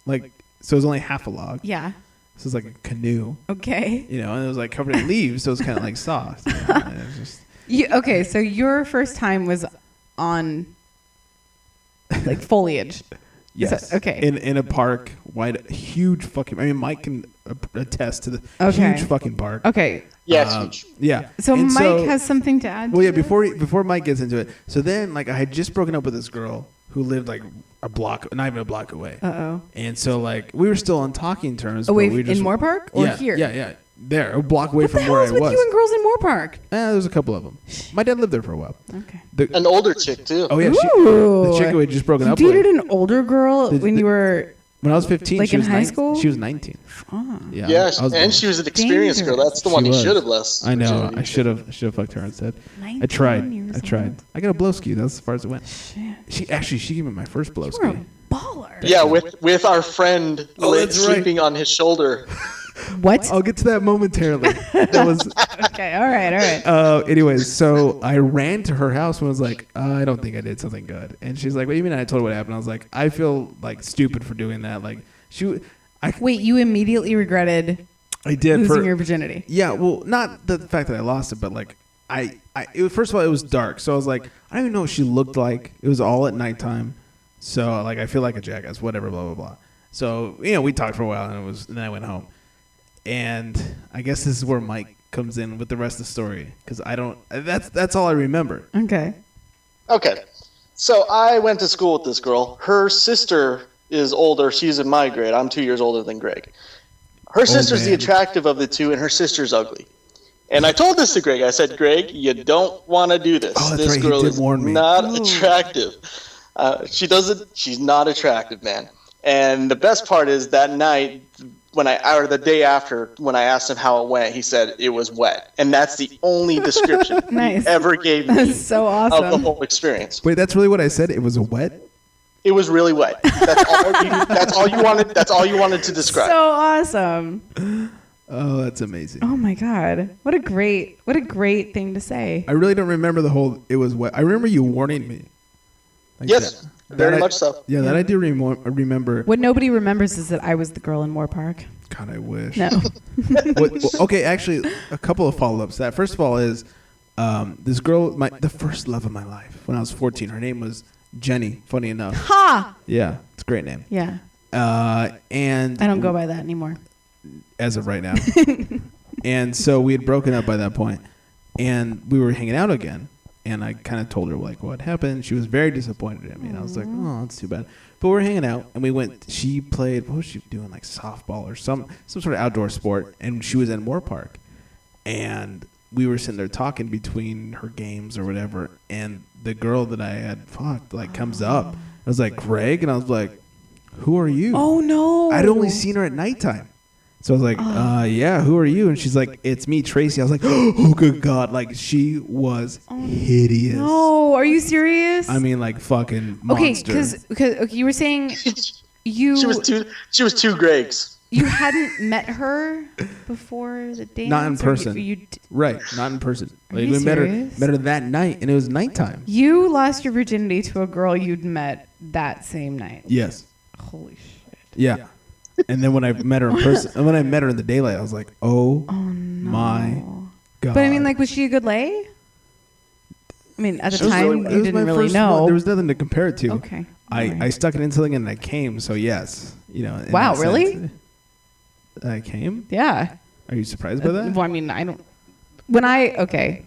So it was only half a log. Yeah. So it was like a canoe. Okay. And it was like covered in leaves, so it was kind of like soft. And it was just, Okay, so your first time was on like foliage. yes. So- okay. In a park, huge fucking. I mean, Mike can attest to the Okay. huge fucking park. Okay. Yes. Yeah. So And Mike has something to add. Well, to yeah. this? Before Mike gets into it, so then I had just broken up with this girl who lived like a block, not even a block away. Uh-oh. And so we were still on talking terms. Wait, but we just, in Moore Park or yeah, here? Yeah. There, a block away What the from hell where is I with was. you and girls in Moore Park? There was a couple of them. My dad lived there for a while. Okay. An older chick too. Oh yeah, Ooh. the chick who had just broken You up with. dated an older girl when you were When I was 15, like she in was high school? She was 19. Oh. Yeah, Yeah, I was and she was an experienced girl. dangerous. That's the one She he was. should have left. I know. virginity. I should have fucked her instead. 19 I tried. years I tried. old. I got a blowski. That's as far as it went. Shit. She gave me my first You were a blowski. baller. Yeah, with our friend that's right. sleeping on his shoulder. What? I'll get to that momentarily. That was. Okay. All right. Anyways, so I ran to her house and was like, I don't think I did something good. And she's like, what do you mean? And I told her what happened. I was like, I feel like stupid for doing that. Like Wait, you immediately regretted I did losing for your virginity. Yeah, well, not the fact that I lost it, but first of all, it was dark, so I was like, I don't even know what she looked like. It was all at nighttime, so I feel like a jackass, whatever, blah blah blah. So we talked for a while, and then I went home, and I guess this is where Mike comes in with the rest of the story because I don't. That's all I remember. Okay. Okay, so I went to school with this girl. Her sister is older. She's in my grade. I'm 2 years older than Greg. Her sister's the man. attractive of the two, and her sister's ugly. And I told this to Greg. I said, Greg, you don't want to do this. Oh, that's This right. He girl did is warn me. not attractive. She's not attractive, man. And the best part is that night, or the day after, when I asked him how it went, he said it was wet. And that's the only description Nice. he ever gave me That's so of the awesome. whole experience. Wait, that's really what I said? It was a wet? It was really wet. That's all you wanted. That's all you wanted to describe. So awesome. Oh, that's amazing. Oh my god. What a great thing to say. I really don't remember the whole it was wet. I remember you warning me. Like Yes, that. very That much so. Yeah, that I do remember. What nobody remembers is that I was the girl in Moore Park. God, I wish. No. Okay, actually, a couple of follow-ups. That first of all is this girl, the first love of my life when I was 14. Her name was Jenny. Funny enough. Ha! Yeah, it's a great name. Yeah. And I don't go by that anymore. as of right now. And so we had broken up by that point, and we were hanging out again. And I kind of told her what happened. She was very disappointed in me, and I was like, "Oh, that's too bad." But we're hanging out, and we went. She played. What was she doing? Like softball or some sort of outdoor sport. And she was in Moore Park, and we were sitting there talking between her games or whatever. And the girl that I had fucked comes up. I was like, "Greg," and I was like, "Who are you?" Oh no. I'd only seen her at nighttime. So I was like, yeah, who are you? And she's like, it's me, Tracy. I was like, oh, good God. She was hideous. No, are you serious? I mean, fucking okay, monster. because you were saying you She was two Gregs. you hadn't met her before the dance. Not in or person. You Right, not in person. Are you We serious? met her that night, and it was nighttime. you lost your virginity to a girl you'd met that same night. Yes. Holy shit. Yeah. And then when I met her in person, and when I met her in the daylight, I was like, oh my God. But I mean, was she a good lay? I mean, at the It was time, really- it you was didn't my really first know. one. There was nothing to compare it to. Okay. I Alright. stuck it into something and I came, so yes. In Wow, that really? sense. I came? Yeah. Are you surprised by that? Well, I mean, I don't. Okay.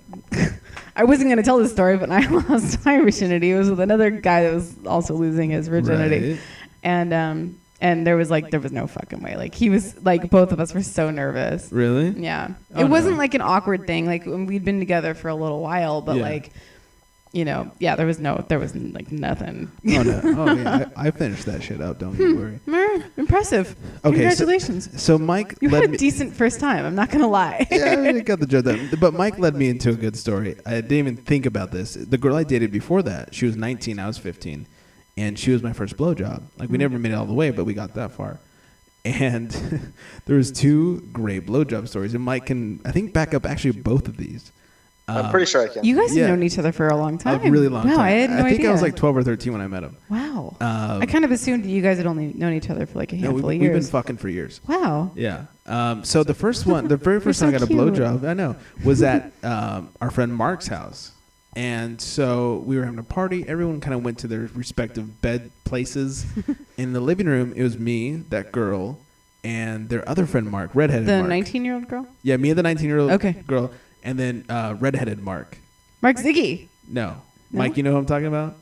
I wasn't going to tell this story, but I lost my virginity. It was with another guy that was also losing his virginity. Right. And there was no fucking way. He was both of us were so nervous. Really? Yeah. Oh, It wasn't no. an awkward thing. We'd been together for a little while, but Yeah. there was nothing. Oh, no. Oh, yeah. I finished that shit up. Don't you worry. Impressive. Okay, Congratulations. So Mike You led had a me. decent first time. I'm not going to lie. Yeah, I really got the joke done. But Mike led me into a good story. I didn't even think about this. The girl I dated before that, she was 19, I was 15. and she was my first blowjob. Like, we never made it all the way, but we got that far. And there was 2 great blowjob stories, and Mike can, I think, back up actually both of these. I'm pretty sure I can. You guys Yeah. have known each other for a long time. A really long time. Wow, I had no I think idea. I was like 12 or 13 when I met him. Wow. I kind of assumed you guys had only known each other for like a No, handful of we've been years. fucking for years. Wow. Yeah. So the first one, the very first You're time I so got a cute. blowjob, I know, was at our friend Mark's house. And so we were having a party. Everyone kind of went to their respective bed places. In the living room, it was me, that girl, and their other friend Mark, redheaded The Mark. 19-year-old girl? Yeah, me and the 19-year-old Okay. girl, and then redheaded Mark. Mark Ziggy. No. Mike, you know who I'm talking about?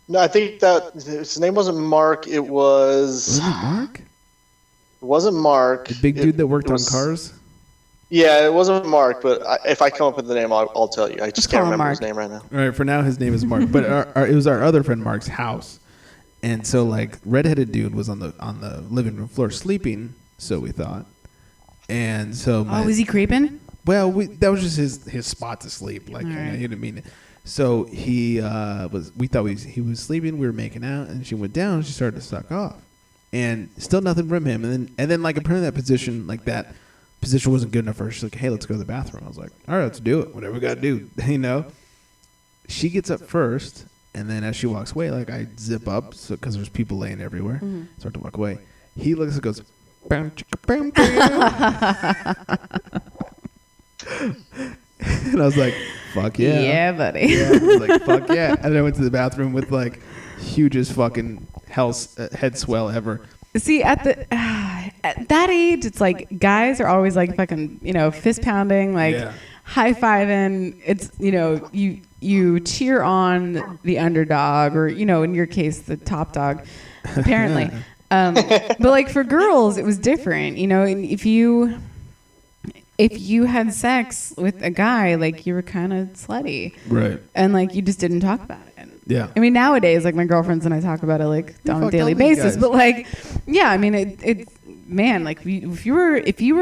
No, I think that his name wasn't Mark. It was. Wasn't it Mark? It wasn't Mark. The big dude that worked it was- on cars? Yeah, it wasn't Mark, but if I come up with the name, I'll tell you. I just call can't him remember Mark. his name right now. All right, for now his name is Mark, but it was our other friend Mark's house, and so like redheaded dude was on the living room floor sleeping, so we thought, and so Oh, was he creeping? well that was just his spot to sleep, like you know, Alright. he didn't mean it. So he we thought he was sleeping, we were making out, and she went down, and she started to suck off, and still nothing from him, and then like apparently that position wasn't good enough for her. She's like, hey, let's go to the bathroom. I was like, all right, let's do it. Whatever we got to do. You know? She gets up first, and then as she walks away, like, I zip up because there's people laying everywhere. Start to walk away. He looks and goes, bam, chicka, bam, bam. And I was like, fuck yeah. Yeah, buddy. Yeah, I was like, fuck yeah. And then I went to the bathroom with, like, hugest fucking head swell ever. See, at that age, it's like guys are always like fucking, fist pounding, like Yeah. high fiving. It's, you cheer on the underdog, or in your case, the top dog, apparently. But like for girls, it was different. And if you had sex with a guy, like you were kind of slutty, Right. and like you just didn't talk about it. Yeah. I mean, nowadays, like my girlfriends and I talk about it like on a fuck daily all these basis. guys. But like, yeah, I mean, it man, like if you were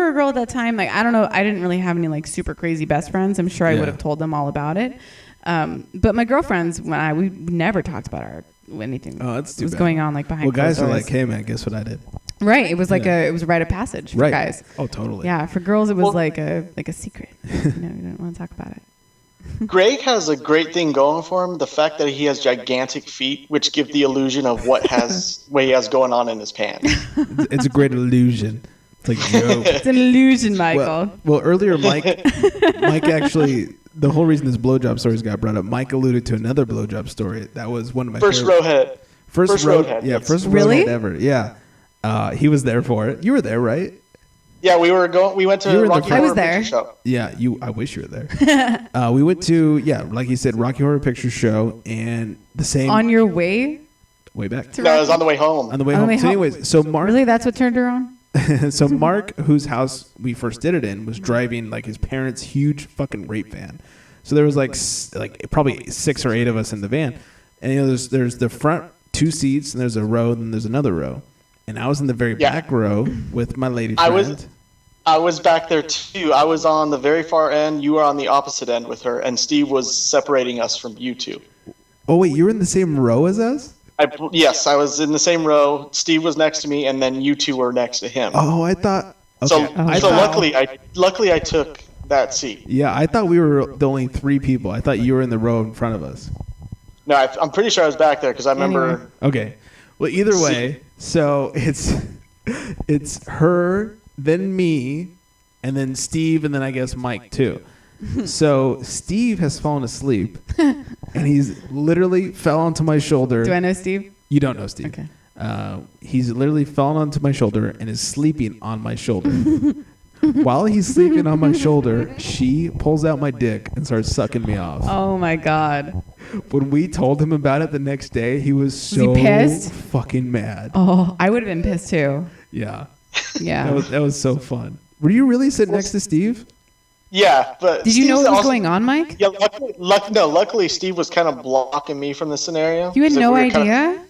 a girl at that time, like I don't know, I didn't really have any like super crazy best friends. I'm sure I Yeah. would have told them all about it. But my girlfriends, we never talked about anything Oh, that's too was bad. going on like behind. Well, guys closed are doors. like, hey, man, guess what I did? Right. It was like Yeah. it was a rite of passage for Right. guys. Oh, totally. Yeah. For girls, it was Well- like a secret. You don't want to talk about it. Greg has a great thing going for him. The fact that he has gigantic feet, which give the illusion of what he has going on in his pants. It's a great illusion. It's like, yo. It's an illusion, Michael. Well, earlier, Mike actually, the whole reason this blowjob stories got brought up, Mike alluded to another blowjob story. That was one of my First favorite. row head. First row road, head. yeah, That's- first Really? road ever. Yeah. He was there for it. You were there, right? Yeah, we went You were to in the Rocky front. I Horror was there. Picture Show. Yeah, I wish you were there. We went to, like you said, Rocky Horror Picture Show, and the same On your way. way back No, it was on the way home. on the way On the home. way So, home. anyways, so Mark, Really, that's what turned her on? so Mark, whose house we first did it in, was driving like his parents' huge fucking rape van. So there was like probably 6 or 8 of us in the van, and there's the front 2 seats, and there's a row, and there's another row, and I was in the very Yeah. back row with my lady I friend. I was back there too. I was on the very far end. You were on the opposite end with her, and Steve was separating us from you two. Oh wait, you were in the same row as us? Yes, I was in the same row. Steve was next to me, and then you two were next to him. Oh, I thought. Okay. So, I so thought- luckily I took that seat. Yeah, I thought we were the only 3 people. I thought you were in the row in front of us. No, I'm pretty sure I was back there because I remember. Anyway. Okay. Well, either way, so it's her, then me, and then Steve, and then I guess Mike too. So Steve has fallen asleep, and he's literally fell onto my shoulder. Do I know Steve? You don't know Steve. Okay. He's literally fallen onto my shoulder and is sleeping on my shoulder. While he's sleeping on my shoulder, she pulls out my dick and starts sucking me off. Oh my God. When we told him about it the next day, he was so he pissed? fucking mad. Oh, I would have been pissed too. Yeah. Yeah. That was so fun. Were you really sitting next to Steve? Yeah, but Did you know Steve's what was also- going on, Mike? Yeah, luckily Steve was kind of blocking me from the scenario. You had 'cause no we were kinda- idea?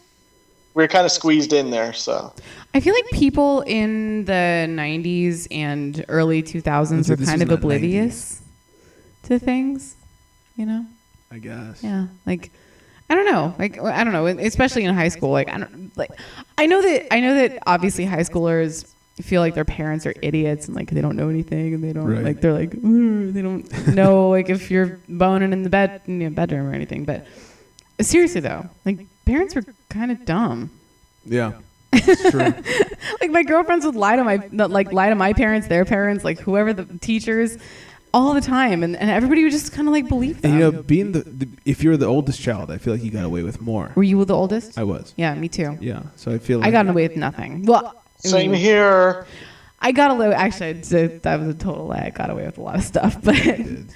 we were kind of squeezed in there, so. I feel like people in the 90s and early 2000s So were this kind was of in the oblivious to things, I guess. Yeah. Like, I don't know. Like, I don't know. Especially in high school. Like, I know that obviously high schoolers feel like their parents are idiots and like they don't know anything and they don't Right. like they're like they don't know like if you're boning in the bedroom or anything. But seriously though, like parents were kind of dumb. Yeah. It's true. Like my girlfriends would lie to my parents, their parents, like whoever the teachers, all the time, and everybody would just kind of like believe them. And you know, being if you're the oldest child, I feel like you got away with more. Were you the oldest? I was. Yeah, me too. Yeah. So I feel like I got away with nothing. Well, Same here. I got away. Actually, I'd say that was a total lie. I got away with a lot of stuff, but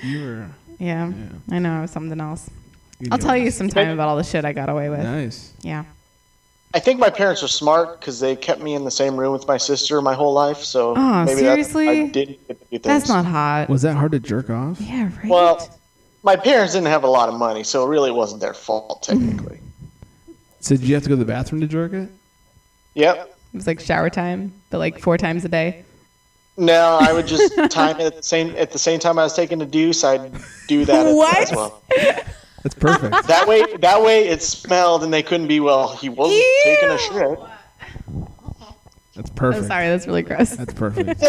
you were. yeah, I know it was something else. You I'll know. tell you sometime about all the shit I got away with. Nice. Yeah. I think my parents were smart because they kept me in the same room with my sister my whole life. So Oh, maybe seriously? I didn't get to do things. That's not hot. Was that hard to jerk off? Yeah, right. Well, my parents didn't have a lot of money, so it really wasn't their fault technically. So did you have to go to the bathroom to jerk it? Yep. It was like shower time, but like 4 times a day. No, I would just time it at the same time I was taking a deuce. I'd do that as well. That's perfect. That way it smelled and they couldn't be, well, he wasn't taking a shit. That's I'm perfect. sorry, that's really gross. That's perfect.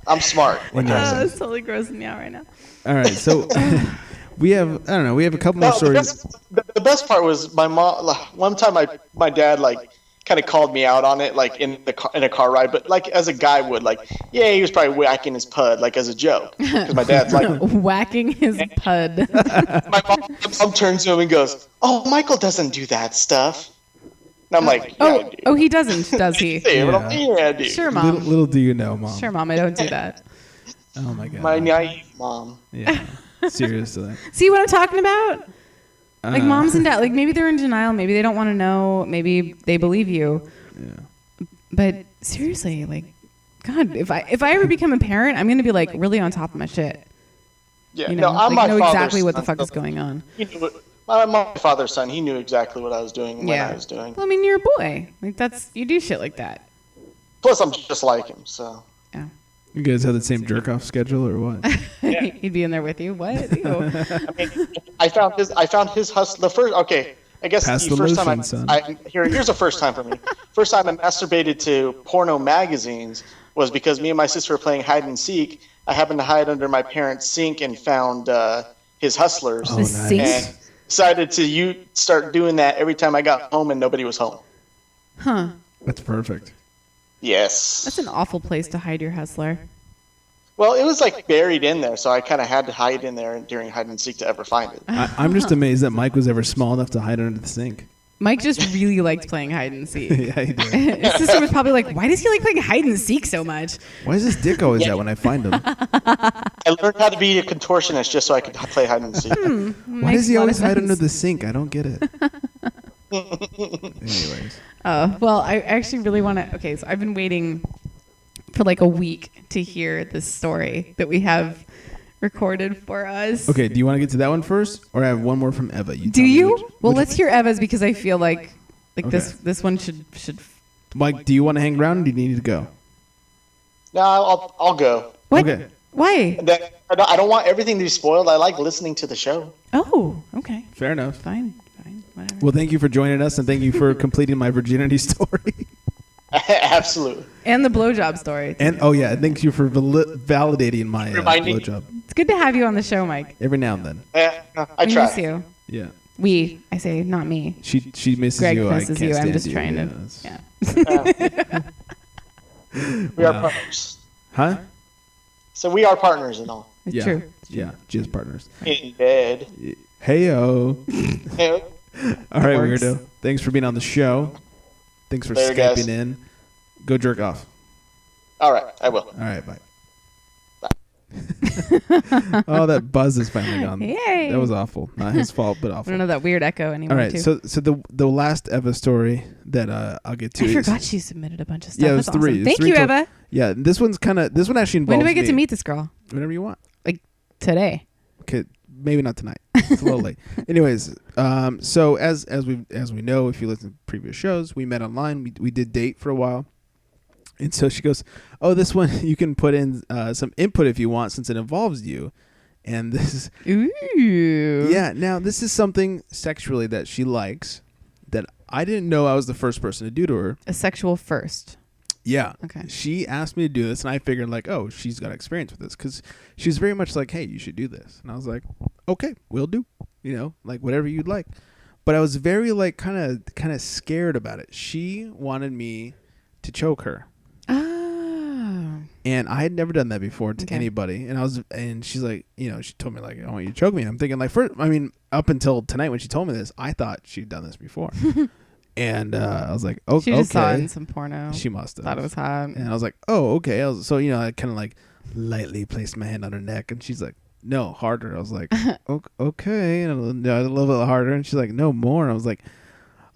I'm smart. When you're- That's totally grossing me out right now. All right, so we have we have a couple more No, stories. the best part was my mom. One time, my dad like kind of called me out on it, like in a car ride, but like as a guy would, like, yeah, he was probably whacking his pud, like as a joke, because my dad's like, Whacking his pud. my mom turns to him and goes, "Oh, Michael doesn't do that stuff." And I'm like, yeah, I do. Oh, he doesn't, does he? Yeah, I do. Sure, Mom. Little do you know, Mom. Sure, Mom, I don't do that. Oh my God. My naive mom. Yeah. Seriously. See what I'm talking about? Like Uh, moms and dad, like maybe they're in denial, maybe they don't want to know, maybe they believe you. Yeah. But seriously, like, God, if I ever become a parent, I'm gonna be like really on top of my shit. Yeah, You know, no, I'm like my know father's exactly what the son, fuck is so going on. he knew what- my father's son. He knew exactly what I was doing when I was doing. Well, I mean, you're a boy. Like you do shit like that. Plus, I'm just like him, so. Yeah. You guys have the same jerk off schedule or what? He'd be in there with you. What? Ew. I found his hustle. The first, okay, I guess Pass the the first lotion, time son. here's a first time for me. First time I masturbated to porno magazines was because me and my sister were playing hide and seek. I happened to hide under my parents' sink and found his Hustlers. Oh, The nice. sink? And decided to start doing that every time I got home and nobody was home. Huh. That's perfect. Yes. That's an awful place to hide your hustler. Well, it was like buried in there, so I kind of had to hide in there during hide and seek to ever find it. I'm just amazed that Mike was ever small enough to hide under the sink. Mike just really liked playing hide and seek. Yeah, he did. His sister was probably like, why does he like playing hide and seek so much? Why is his dick always out when I find him? I learned how to be a contortionist just so I could play hide and seek. Why does he always hide under the sink? I don't get it. Anyways. Oh, well, I actually really want to. Okay, so I've been waiting for like a week to hear this story that we have recorded for us. Okay, do you want to get to that one first? Or I have one more from Eva. Do tell me you? which- Well, which- let's hear Eva's because I feel like Okay. this one should. Mike, do you want to hang around or do you need to go? No, I'll go. What? Okay. Why? I don't want everything to be spoiled. I like listening to the show. Oh, okay. Fair enough. Fine. Whatever. Well, thank you for joining us and thank you for completing my virginity story. Absolutely. And the blowjob story. And oh yeah, thank you for validating my Reminding- blowjob It's good to have you on the show, Mike. every now and then. Yeah, I We try. miss you. Yeah. I say, not me. She misses Greg you. misses I can't you. I'm stand just you. trying to. Yes. Yeah. We are Wow. partners. Huh? So we are partners and all. It's Yeah. true. Yeah. Jizz partners. In bed. Heyo. Hey, All right, works. weirdo. Thanks for being on the show. Thanks for Later, Skyping guys. in. Go jerk off. all right, I will. All right, bye. Oh, that buzz is finally gone. Yay. That was awful. Not his fault, but I awful. don't know that weird echo anymore. All right, too. so the last Eva story that I'll get to. I is- forgot she submitted a bunch of stuff. Yeah, it was That's three. awesome. It was Thank three you, total. Eva. Yeah, this one actually involves When do I get me. to meet this girl? Whenever you want. Today. Okay, maybe not tonight. It's a little late. Anyways, so as we know, if you listen to previous shows, we met online. We did date for a while, and so she goes, "Oh, this one you can put in some input if you want, since it involves you." And this is Ooh. yeah. Now this is something sexually that she likes that I didn't know I was the first person to do to her. A sexual first. Yeah. Okay. She asked me to do this, and I figured like, oh, she's got experience with this because she's very much like, hey, you should do this, and I was like, okay, will do. You know, like whatever you'd like. But I was very like kind of scared about it. She wanted me to choke her. Oh. And I had never done that before to Okay. anybody. And she's like, you know, she told me like, I want you to choke me. And I'm thinking like, up until tonight when she told me this, I thought she'd done this before. And I was like, okay. She just saw it in some porno. She must have. Thought it was hot. And I was like, oh, okay. So, you know, I kind of like lightly placed my hand on her neck. And she's like, no, harder. I was like, okay. And a little bit harder. And she's like, no, more. And I was like,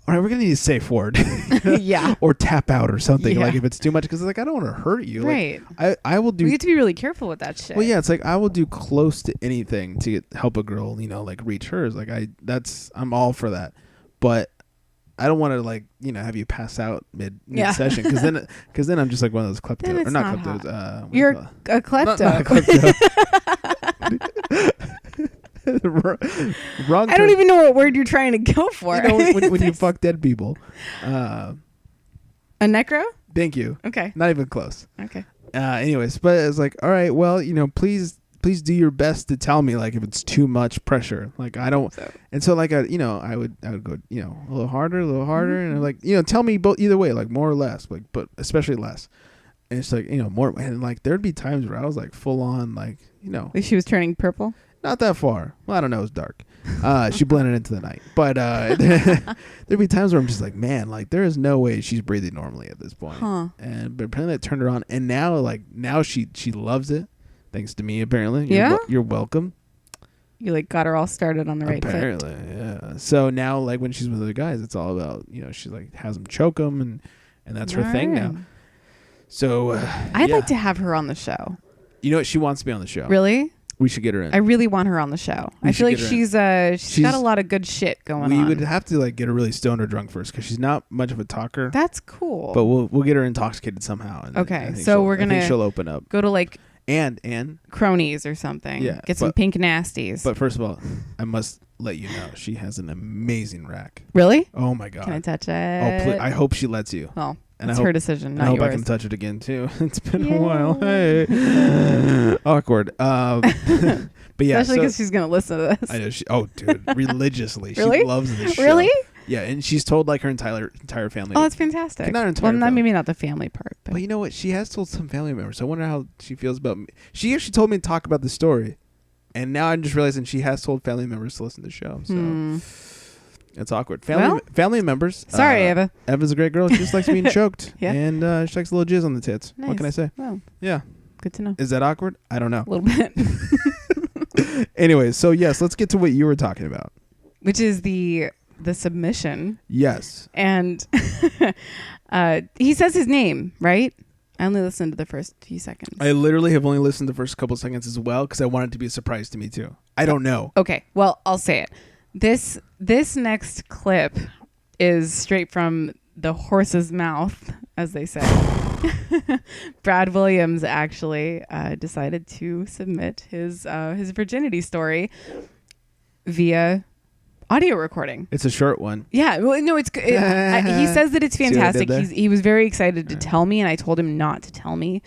all right, we're going to need a safe word. Yeah. Or tap out or something. Yeah. Like if it's too much. Because like, I don't want to hurt you. Right. Like, I will do. We have to be really careful with that shit. Well, yeah, it's like I will do close to anything to help a girl, you know, like reach hers. Like I'm all for that. But I don't want to like, you know, have you pass out mid session because then I'm just like one of those Then kleptos it's or not not kleptos. What do You're you call it? a klepto. Not a klepto. Wrong. I don't even know what word you're trying to go for. You know, when you fuck dead people. A necro? Thank you. Okay. Not even close. Okay. Anyways, but it's like, all right, well, you know, please do your best to tell me like if it's too much pressure. Like I don't, and so like I would go, you know, a little harder, and I'm like, you know, tell me both either way, like more or less, like but especially less. And it's like, you know, more, and like there'd be times where I was like full on, like, you know, Like she was turning purple. not that far. Well, I don't know, it was dark. She blended into the night, but there'd be times where I'm just like, man, like there is no way she's breathing normally at this point. And but apparently it turned her on, and now she loves it. Thanks to me, apparently. Yeah? You're welcome. You like got her all started on the right foot. Apparently, yeah. So now, like when she's with other guys, it's all about, you know, she like has them choke them, and that's her thing now. So I'd like to have her on the show. You know what? She wants to be on the show. Really? We should get her in. I really want her on the show. I feel like she's got a lot of good shit going on. We would have to like get her really stoned or drunk first because she's not much of a talker. That's cool. But we'll get her intoxicated somehow. And okay, so we're gonna. I think she'll open up. Go to like. And cronies or something. Yeah, get some pink nasties. But first of all, I must let you know she has an amazing rack. Really? Oh my god! Can I touch it? Oh, please, I hope she lets you. Well, and it's her decision, not I hope yours. I can touch it again too. It's been a while. Hey, awkward. But yeah, especially because she's gonna listen to this. I know. Oh, dude, religiously, really? She loves this show. Really? Yeah, and she's told like her entire family. Oh, that's fantastic. Not her entire well, maybe not the family part. But you know what? She has told some family members. So I wonder how she feels about me. She actually told me to talk about the story, and now I'm just realizing she has told family members to listen to the show. So it's awkward. Family members. Sorry, Eva. Eva's a great girl. She just likes being choked. Yeah. And she likes a little jizz on the tits. Nice. What can I say? Well, yeah. Good to know. Is that awkward? I don't know. A little bit. Anyways, so yes, let's get to what you were talking about. Which is the submission. Yes. And he says his name, right? I only listened to the first few seconds. I literally have only listened to the first couple seconds as well because I want it to be a surprise to me too. I don't know. Okay, well, I'll say it. This next clip is straight from the horse's mouth, as they say. Brad Williams actually decided to submit his virginity story via audio recording. It's a short one. Yeah, well, no, it's he says that it's fantastic. He was very excited to tell me, and I told him not to tell me.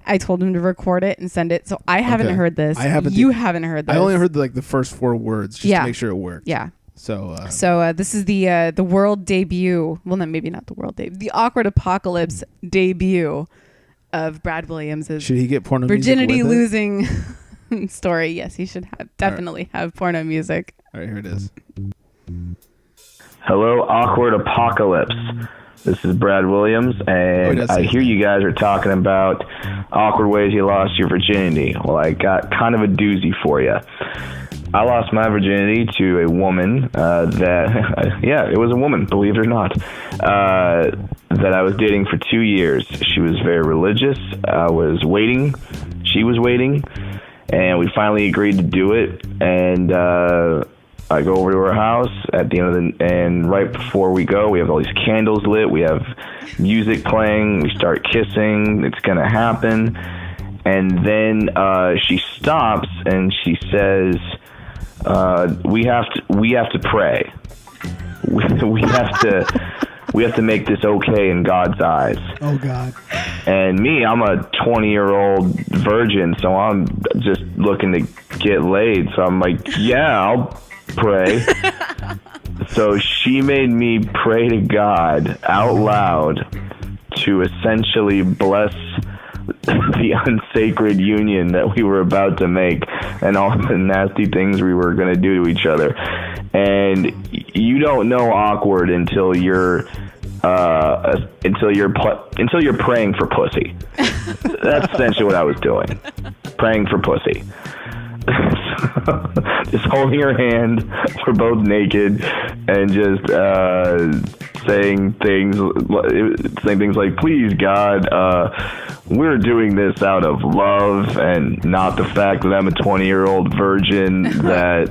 I told him to record it and send it. So I haven't heard this. I haven't. You haven't heard this. I only heard the first 4 words just to make sure it worked. Yeah. So this is the world debut. Well, maybe not the world debut. The Awkward Apocalypse debut of Brad Williams' should he get porno virginity music losing story. Yes, he should definitely have porno music. All right, here it is. Hello, Awkward Apocalypse. This is Brad Williams, and I hear you guys are talking about awkward ways you lost your virginity. Well, I got kind of a doozy for you. I lost my virginity to a woman it was a woman, believe it or not, that I was dating for 2 years. She was very religious. I was waiting. She was waiting. And we finally agreed to do it. And I go over to her house at the end and right before we go, we have all these candles lit. We have music playing. We start kissing. It's going to happen. And then she stops and she says, "We have to pray. We have to make this okay in God's eyes." Oh God. And me, I'm a 20-year-old virgin, so I'm just looking to get laid. So I'm like, yeah, I'll pray. So she made me pray to God out loud to essentially bless the unsacred union that we were about to make and all the nasty things we were going to do to each other. And you don't know awkward until you're praying for pussy. That's essentially what I was doing. Praying for pussy. Just holding her hand, we're both naked, and just saying things like, "Please, God, we're doing this out of love and not the fact that I'm a 20-year-old virgin that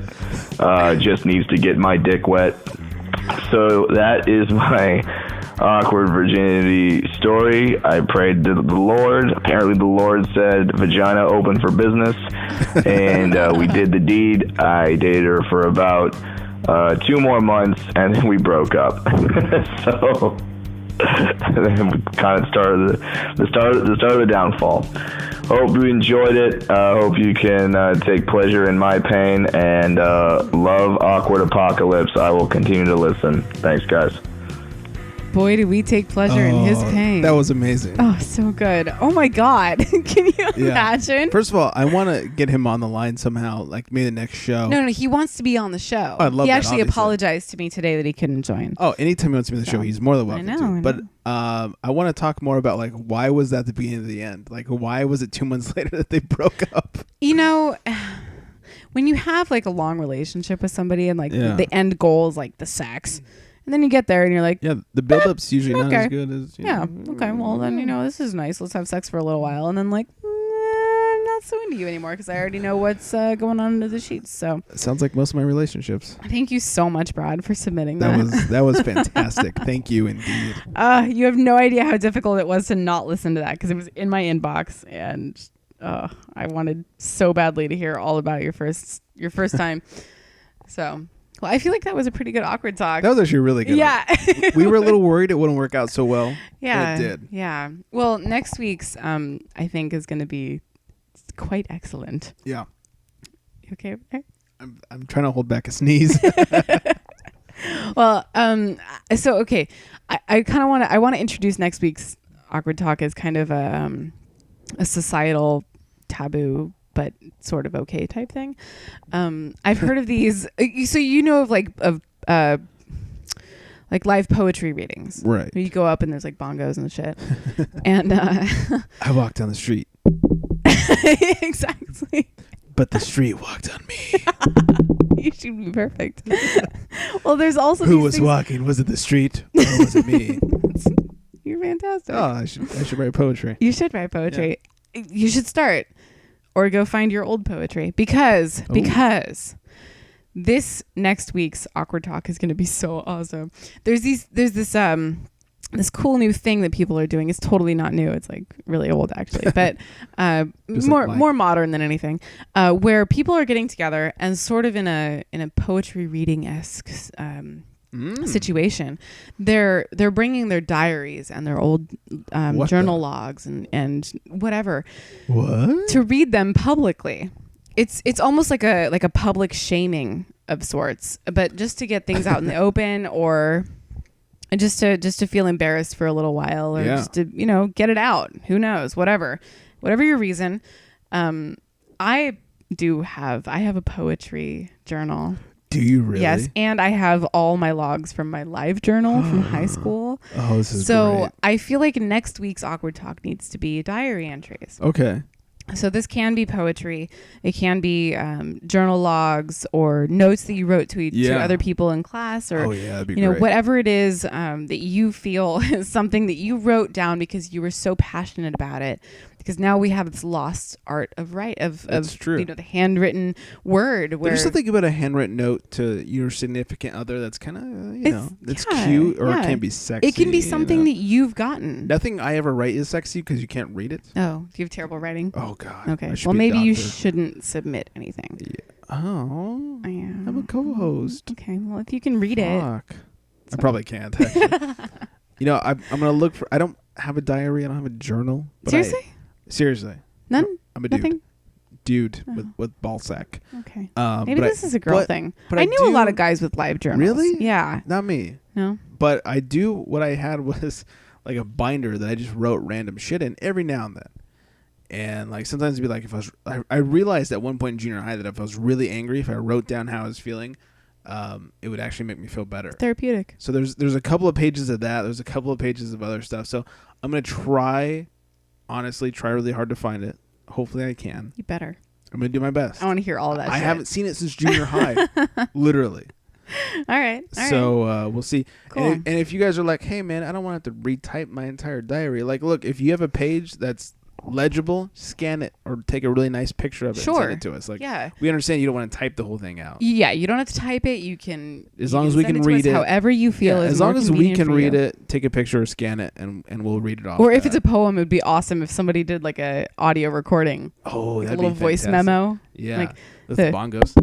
just needs to get my dick wet." So that is my awkward virginity story. I prayed to the Lord. Apparently the Lord said vagina open for business, and we did the deed. I dated her for about 2 more months, and then we broke up. So then we kind of started the start of the downfall. Hope you enjoyed it. Hope you can take pleasure in my pain, and love Awkward Apocalypse. I will continue to listen. Thanks, guys. Boy, did we take pleasure in his pain. That was amazing. Oh, so good. Oh my God. Can you imagine? First of all, I want to get him on the line somehow, like maybe the next show. No, he wants to be on the show. Oh, I'd love he that, actually obviously. apologized to me today that he couldn't join. Oh, anytime he wants to be on the show, he's more than welcome I to. know. But I want to talk more about like why was that the beginning of the end? Like why was it 2 months later that they broke up? You know, when you have like a long relationship with somebody and like the end goal is like the sex, and then you get there and you're like, yeah, the build-up's usually not as good as okay, well then this is nice. Let's have sex for a little while, and then like I'm not so into you anymore because I already know what's going on under the sheets. So it sounds like most of my relationships. Thank you so much, Brad, for submitting that. That was fantastic. Thank you indeed. You have no idea how difficult it was to not listen to that because it was in my inbox and I wanted so badly to hear all about your first time. So. Well, I feel like that was a pretty good awkward talk. That was actually really good. Yeah. We were a little worried it wouldn't work out so well. Yeah. But it did. Yeah. Well, next week's, I think, is going to be quite excellent. Yeah. You okay? I'm trying to hold back a sneeze. Well, so, okay. I kind of want to introduce next week's awkward talk as kind of a societal taboo but sort of okay type thing. I've heard of these. So you know of like live poetry readings, right? Where you go up and there's like bongos and shit. And I walked down the street. Exactly. But the street walked on me. You should be perfect. Well, there's also who was walking? Was it the street or was it me? You're fantastic. Oh, I should write poetry. You should write poetry. Yeah. You should start. Or go find your old poetry because this next week's awkward talk is going to be so awesome. There's this cool new thing that people are doing. It's totally not new. It's like really old actually, but more modern than anything. Where people are getting together and sort of in a poetry reading-esque situation, they're bringing their diaries and their old journal logs and whatever to read them publicly. It's almost like a public shaming of sorts, but just to get things out in the open, or just to feel embarrassed for a little while, or just to get it out. Who knows? Whatever your reason. I have a poetry journal. Do you really? Yes, and I have all my logs from my live journal from high school. Oh, this is so great. I feel like next week's awkward talk needs to be diary entries. Okay. So this can be poetry. It can be journal logs or notes that you wrote to other people in class, or that'd be great. Whatever it is that you feel is something that you wrote down because you were so passionate about it, because now we have this lost art of That's true. the handwritten word. Where There's something about a handwritten note to your significant other that's kind of it's yeah, cute, or yeah. it can be sexy. It can be something that you've gotten. Nothing I ever write is sexy because you can't read it. Oh, do you have terrible writing? Oh God. Okay. I should Well, be a maybe you doctor. shouldn't submit anything. Yeah. Oh. Yeah. I'm a co-host. Okay. Well, if you can read it. Fuck. I probably can't. Actually. I'm gonna look for. I don't have a diary. I don't have a journal. But Seriously? Seriously. None? I'm a dude. Nothing? Dude Oh. with ball sack. Okay. But Maybe this is a girl thing. But I knew a lot do- of guys with live journals. Really? Yeah. Not me. No. But I do. What I had was like a binder that I just wrote random shit in every now and then. And like sometimes it'd be like if I realized at one point in junior high that if I was really angry, if I wrote down how I was feeling, it would actually make me feel better. Therapeutic. So there's a couple of pages of that. There's a couple of pages of other stuff. So I'm gonna try really hard to find it. Hopefully I can. You better. I'm gonna do my best. I want to hear all that I shit. haven't seen it since junior high, literally. All right. So we'll see. Cool. And if you guys are like, hey man, I don't want to have to retype my entire diary. Like, look, if you have a page that's legible, scan it or take a really nice picture of it and send it to us. Like, yeah. we understand you don't want to type the whole thing out. Yeah, you don't have to type it. You can, As long as we send can to read us it. however you feel. Yeah, is as long more as we convenient can for read you. it, take a picture or scan it, and we'll read it off. Or if it's a poem, it would be awesome if somebody did like a audio recording. Oh, like that'd a little be voice fantastic. memo. Yeah, Like with the bongos.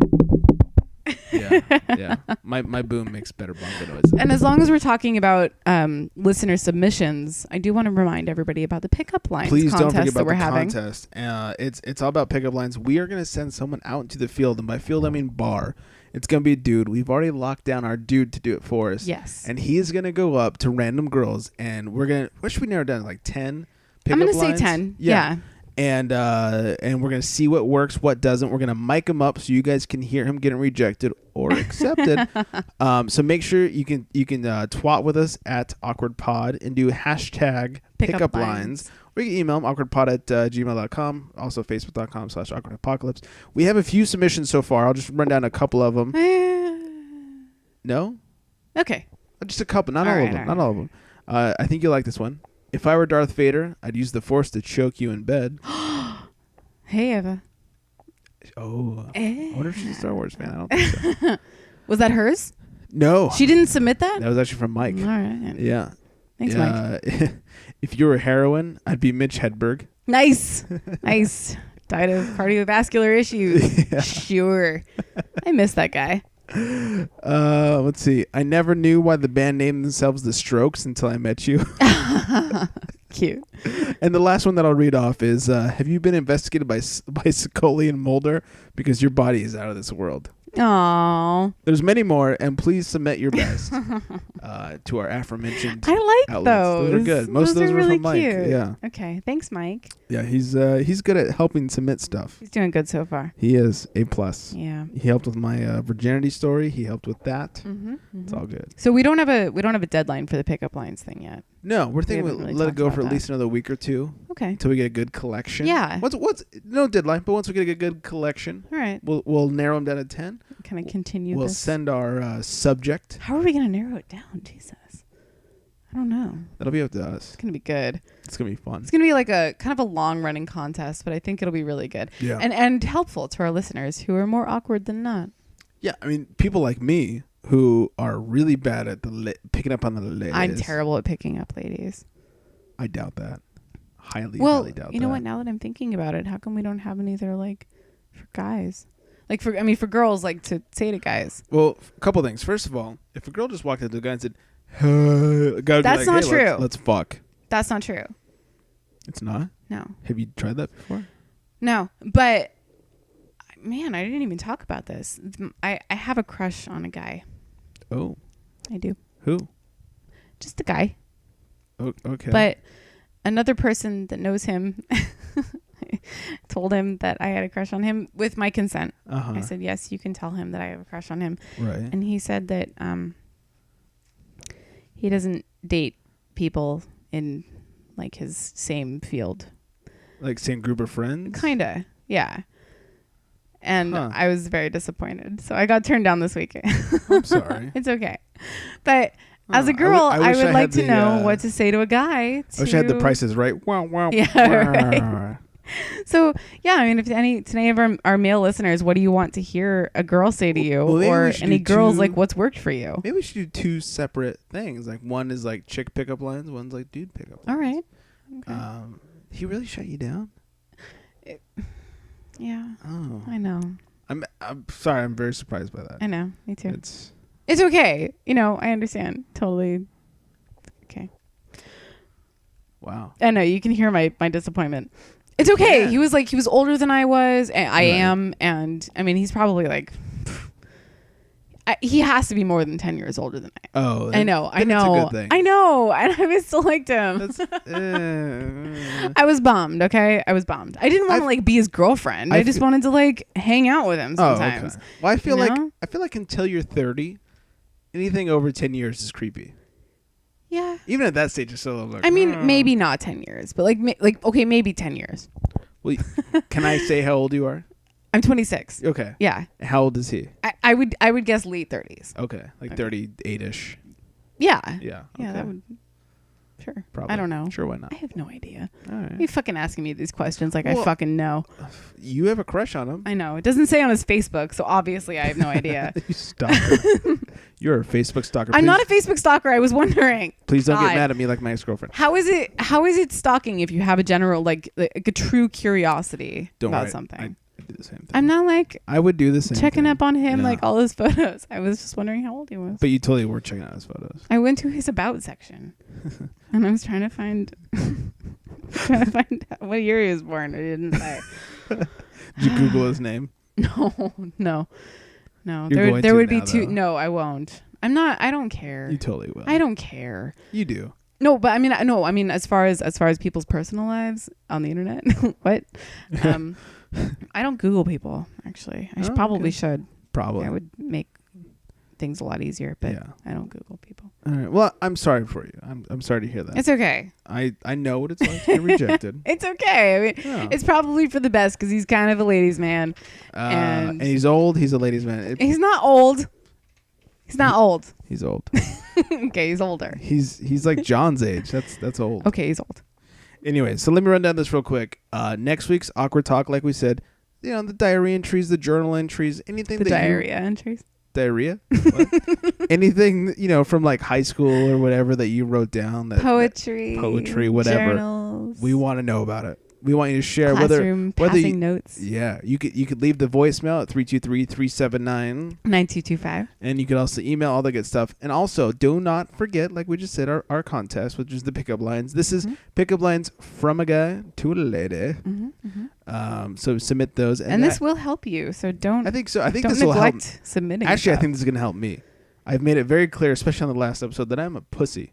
yeah. My boom makes better bongo noises. And as long as we're talking about listener submissions, I do want to remind everybody about the pickup lines Please contest don't forget that about we're the having. contest. It's all about pickup lines. We are going to send someone out into the field, and by field I mean bar. It's going to be a dude. We've already locked down our dude to do it for us. Yes. And he is going to go up to random girls, and we're going to, what should we narrow down? Like 10 pickup I'm going to say lines? 10. Yeah. And we're going to see what works, what doesn't. We're going to mic him up so you guys can hear him getting rejected or accepted. So make sure you can twat with us at awkwardpod and do hashtag pickup lines. Or you can email them awkwardpod@gmail.com. Also facebook.com/awkwardapocalypse. We have a few submissions so far. I'll just run down a couple of them. No? Okay. Just a couple. Not all of them. Not all of them. I think you'll like this one. If I were Darth Vader, I'd use the Force to choke you in bed. Hey, Eva. Oh. I wonder if she's a Star Wars fan. I don't think so. Was that hers? No. She didn't submit that? That was actually from Mike. All right. Yeah. Thanks, Mike. If you were a heroine, I'd be Mitch Hedberg. Nice. Nice. Died of cardiovascular issues. Yeah. Sure. I miss that guy. Let's see. I never knew why the band named themselves The Strokes until I met you. Cute. And the last one that I'll read off is, have you been investigated by Scully and Mulder? Because your body is out of this world. Aww. There's many more, and please submit your best to our aforementioned I like outlets. those. Those are good. Most of those are were really from Mike. cute. Yeah. Okay. Thanks, Mike. Yeah, he's good at helping submit stuff. He's doing good so far. He is A+. Yeah. He helped with my virginity story. He helped with that. Mm-hmm, It's all good. So we don't have a deadline for the pickup lines thing yet. No, we're thinking haven't we'll really let it talked go about for at that. least another week or two. Okay. Until we get a good collection. Yeah. What's no deadline, but once we get a good collection, All right. we'll narrow them down to 10. Kind of continue We'll this. send our subject. How are we going to narrow it down? Jesus. I don't know. That'll be up to us. It's going to be good. It's gonna be fun. It's going to be like a kind of a long running contest, but I think it'll be really good. Yeah. And helpful to our listeners who are more awkward than not. Yeah, I mean, people like me who are really bad at picking up on the ladies. I'm terrible at picking up ladies. I doubt that. Highly Well, doubt you know that. what? Now that I'm thinking about it, how come we don't have any that are like for guys? Like for girls, like to say to guys. Well, a couple things. First of all, if a girl just walked up to a guy and said, a guy would be That's like, not hey, true. Let's fuck. That's not true. It's not? No. Have you tried that before? No, but man, I didn't even talk about this. I have a crush on a guy. Oh. I do. Who? Just a guy. Okay. But another person that knows him told him that I had a crush on him with my consent. Uh-huh. I said, yes, you can tell him that I have a crush on him. Right. And he said that he doesn't date people in like his same field. Like same group of friends? Kinda, yeah. And Huh. I was very disappointed. So I got turned down this weekend. I'm sorry. It's okay. But As a girl, I wish would I like had to the, know what to say to a guy. I wish I had the prices right. Wow, wow. Yeah, right. So, yeah, I mean, if any of our male listeners, what do you want to hear a girl say to you? Well, or any girls, like, what's worked for you? Maybe we should do 2 separate things. Like, one is like chick pickup lines, one's like dude pickup lines. All right. Okay. He really shut you down? Yeah. Oh. I know. I'm sorry. I'm very surprised by that. I know. Me too. It's okay. You know, I understand. Totally. Okay. Wow. I know. You can hear my disappointment. It's okay. Yeah. He was older than I was. And I am. And I mean, he's probably like, he has to be more than 10 years older than I am. Oh, I know. It's a good thing. I know. And I still liked him. I was bummed. Okay. I was bummed. I didn't want to like be his girlfriend. I just wanted to like hang out with him sometimes. Oh, okay. Well, I feel like until you're 30, anything over 10 years is creepy. Yeah. Even at that stage, it's still like. I mean, maybe not 10 years, but okay, maybe 10 years. Well, can I say how old you are? I'm 26. Okay. Yeah. How old is he? I would guess late 30s. Okay, like 38ish. Yeah. Yeah. Yeah, okay. that would. Sure. Probably. I don't know. Sure, why not? I have no idea. All right. You fucking asking me these questions like I fucking know. You have a crush on him. I know. It doesn't say on his Facebook, so obviously I have no idea. You stalker. You're a Facebook stalker. I'm not a Facebook stalker. I was wondering. Please don't God. get mad at me like my ex-girlfriend. How is it stalking if you have a general like a true curiosity about something? I do the same thing. I'm not like I would do the same checking thing. up on him No. like all his photos. I was just wondering how old he was. But you totally were checking out his photos. I went to his about section and I was trying to find what year he was born. I didn't say. Did you Google his name? No. You're There would be now, two. though. No, I won't. I'm not. I don't care. You totally will. I don't care. You do. No, but I mean, no. I mean, as far as people's personal lives on the internet, what? I don't Google people. Actually, I probably should. Probably. I would make things a lot easier, but Yeah. I don't Google people. All right. Well, I'm sorry for you. I'm sorry to hear that. It's okay. I know what it's like to get rejected. It's okay. I mean, Yeah. it's probably for the best because he's kind of a ladies' man, And he's old. He's a ladies' man. he's not old. He's not old. He's old. Okay, he's older. He's like John's age. That's old. Okay, he's old. Anyway, so let me run down this real quick. Next week's awkward talk, like we said, the diary entries, the journal entries, anything. The diarrhea entries. Diarrhea? What? Anything, from like high school or whatever that you wrote down. Poetry, whatever. journals. We want to know about it. We want you to share Classroom, whether passing you, notes. Yeah, you could leave the voicemail at 323-379 9225. and you could also email all the good stuff. And also, do not forget, like we just said, our contest, which is the pickup lines. This is pickup lines from a guy to a lady. So submit those, and this will help you. So don't. I think so. I think don't this will help. neglect submitting. Actually, stuff. I think this is gonna help me. I've made it very clear, especially on the last episode, that I'm a pussy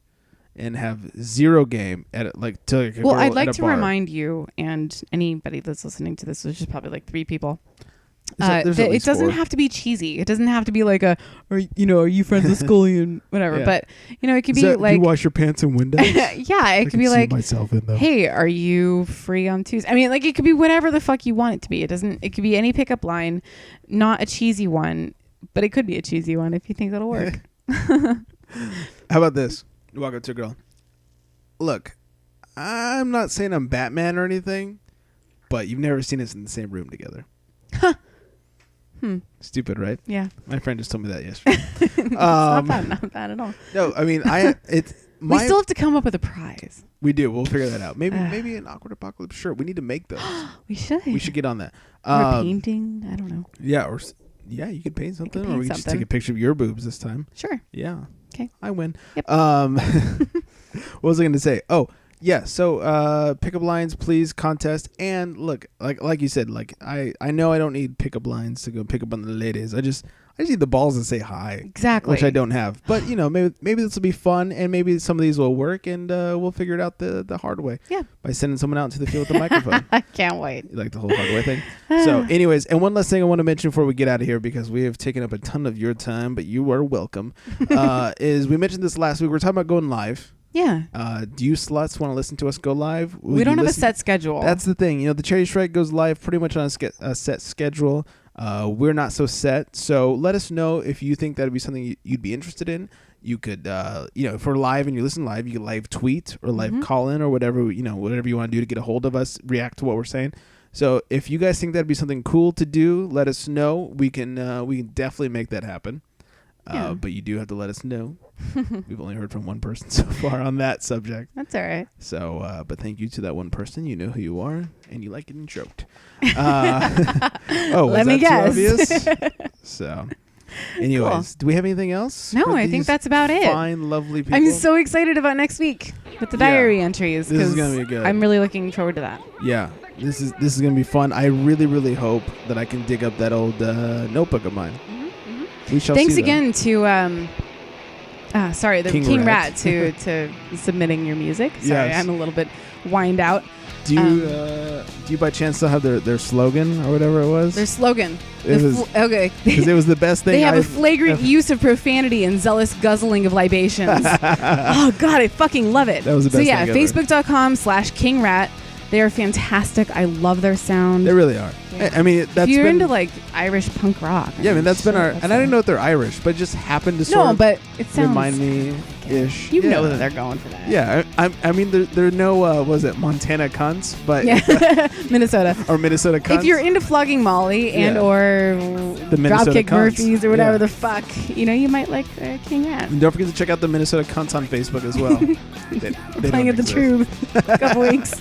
and have zero game at it. Like to like a Well, girl I'd like at a to bar. remind you and anybody that's listening to this, which is probably like 3 people. There's that at it least doesn't 4. have to be cheesy. It doesn't have to be like are you friends with Scully and whatever. Yeah. But it could Is be that, like, do you wash your pants in windows? yeah, it could be like, myself in them. hey, are you free on Tuesday? I mean, like it could be whatever the fuck you want it to be. It could be any pickup line, not a cheesy one, but it could be a cheesy one if you think that'll work. How about this? You walk up to a girl. Look, I'm not saying I'm Batman or anything, but you've never seen us in the same room together. Stupid, right? Yeah. My friend just told me that yesterday. Not bad at all. No, I mean, We still have to come up with a prize. We do. We'll figure that out. Maybe an awkward apocalypse shirt. We need to make those. We should. We should get on that. Or painting. I don't know. Yeah, you could paint something, or we could just take something. a picture of your boobs this time. Sure. Yeah. Okay. I win. Yep. What was I going to say? Oh, yeah. So pickup lines, please, contest. And look, like you said, like I know I don't need pickup lines to go pick up on the ladies. I just need the balls to say hi. Exactly. Which I don't have. But maybe this will be fun, and maybe some of these will work, and we'll figure it out the hard way. Yeah. By sending someone out into the field with a microphone. I can't wait. You like the whole hard way thing. So, anyways, and one last thing I want to mention before we get out of here, because we have taken up a ton of your time, but you are welcome. Is we mentioned this last week. We're talking about going live. Yeah. Do you sluts want to listen to us go live? We don't have a set schedule. That's the thing. The Charity Strike goes live pretty much on a set schedule. We're not so set. So let us know if you think that'd be something you'd be interested in. You could, if we're live and you listen live, you can live tweet or live call in or whatever, whatever you want to do to get a hold of us, react to what we're saying. So if you guys think that'd be something cool to do, let us know. We can definitely make that happen. But you do have to let us know. We've only heard from one person so far on that subject. That's all right. So, but thank you to that one person. You know who you are, and you like getting choked. Let me guess. Obvious? So, anyways, do we have anything else? No, I think that's about it. Fine, lovely people. I'm so excited about next week with the diary entries. This is gonna be good. I'm really looking forward to that. Yeah, this is gonna be fun. I really, really hope that I can dig up that old notebook of mine. We shall Thanks see again to the King Rat to submitting your music. Sorry, Yes. I'm a little bit whined out. Do you by chance still have their slogan or whatever it was? Their slogan. Okay. Because it was the best thing. They have a flagrant use of profanity and zealous guzzling of libations. Oh God, I fucking love it. That was the best thing ever. Facebook.com/KingRat. They are fantastic. I love their sound. They really are. Yeah. I mean, that's if you're been, into like Irish punk rock. Yeah, I mean that's been our. And I didn't know if they're Irish, but it just happened to sort of but it sounds remind me ish. You know that they're going for that. Yeah, I mean there are no was it Montana cunts, but Minnesota or Minnesota cunts. If you're into Flogging Molly and or the Minnesota Dropkick cunts. Murphys or whatever the fuck, you might like King Rat. And don't forget to check out the Minnesota cunts on Facebook as well. they playing at the Trube a couple weeks.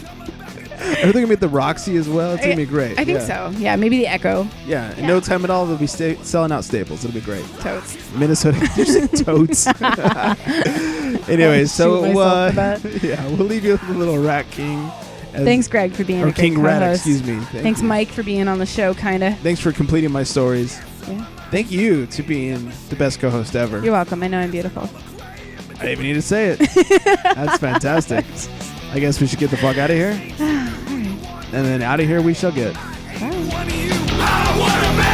Are they gonna be at the Roxy as well? It's gonna be great. I think so. Yeah, maybe the Echo. Yeah, in no time at all, they'll be selling out Staples. It'll be great. Totes. Minnesota. Totes. Anyways, so we'll leave you with a little Rat King. Thanks, Greg, for being or a King great Rat. co-host. Excuse me. Thanks, Mike, for being on the show. Kinda. Thanks for completing my stories. Yeah. Thank you to being the best co-host ever. You're welcome. I know I'm beautiful. I didn't even need to say it. That's fantastic. I guess we should get the fuck out of here. And then out of here we shall get. Bye.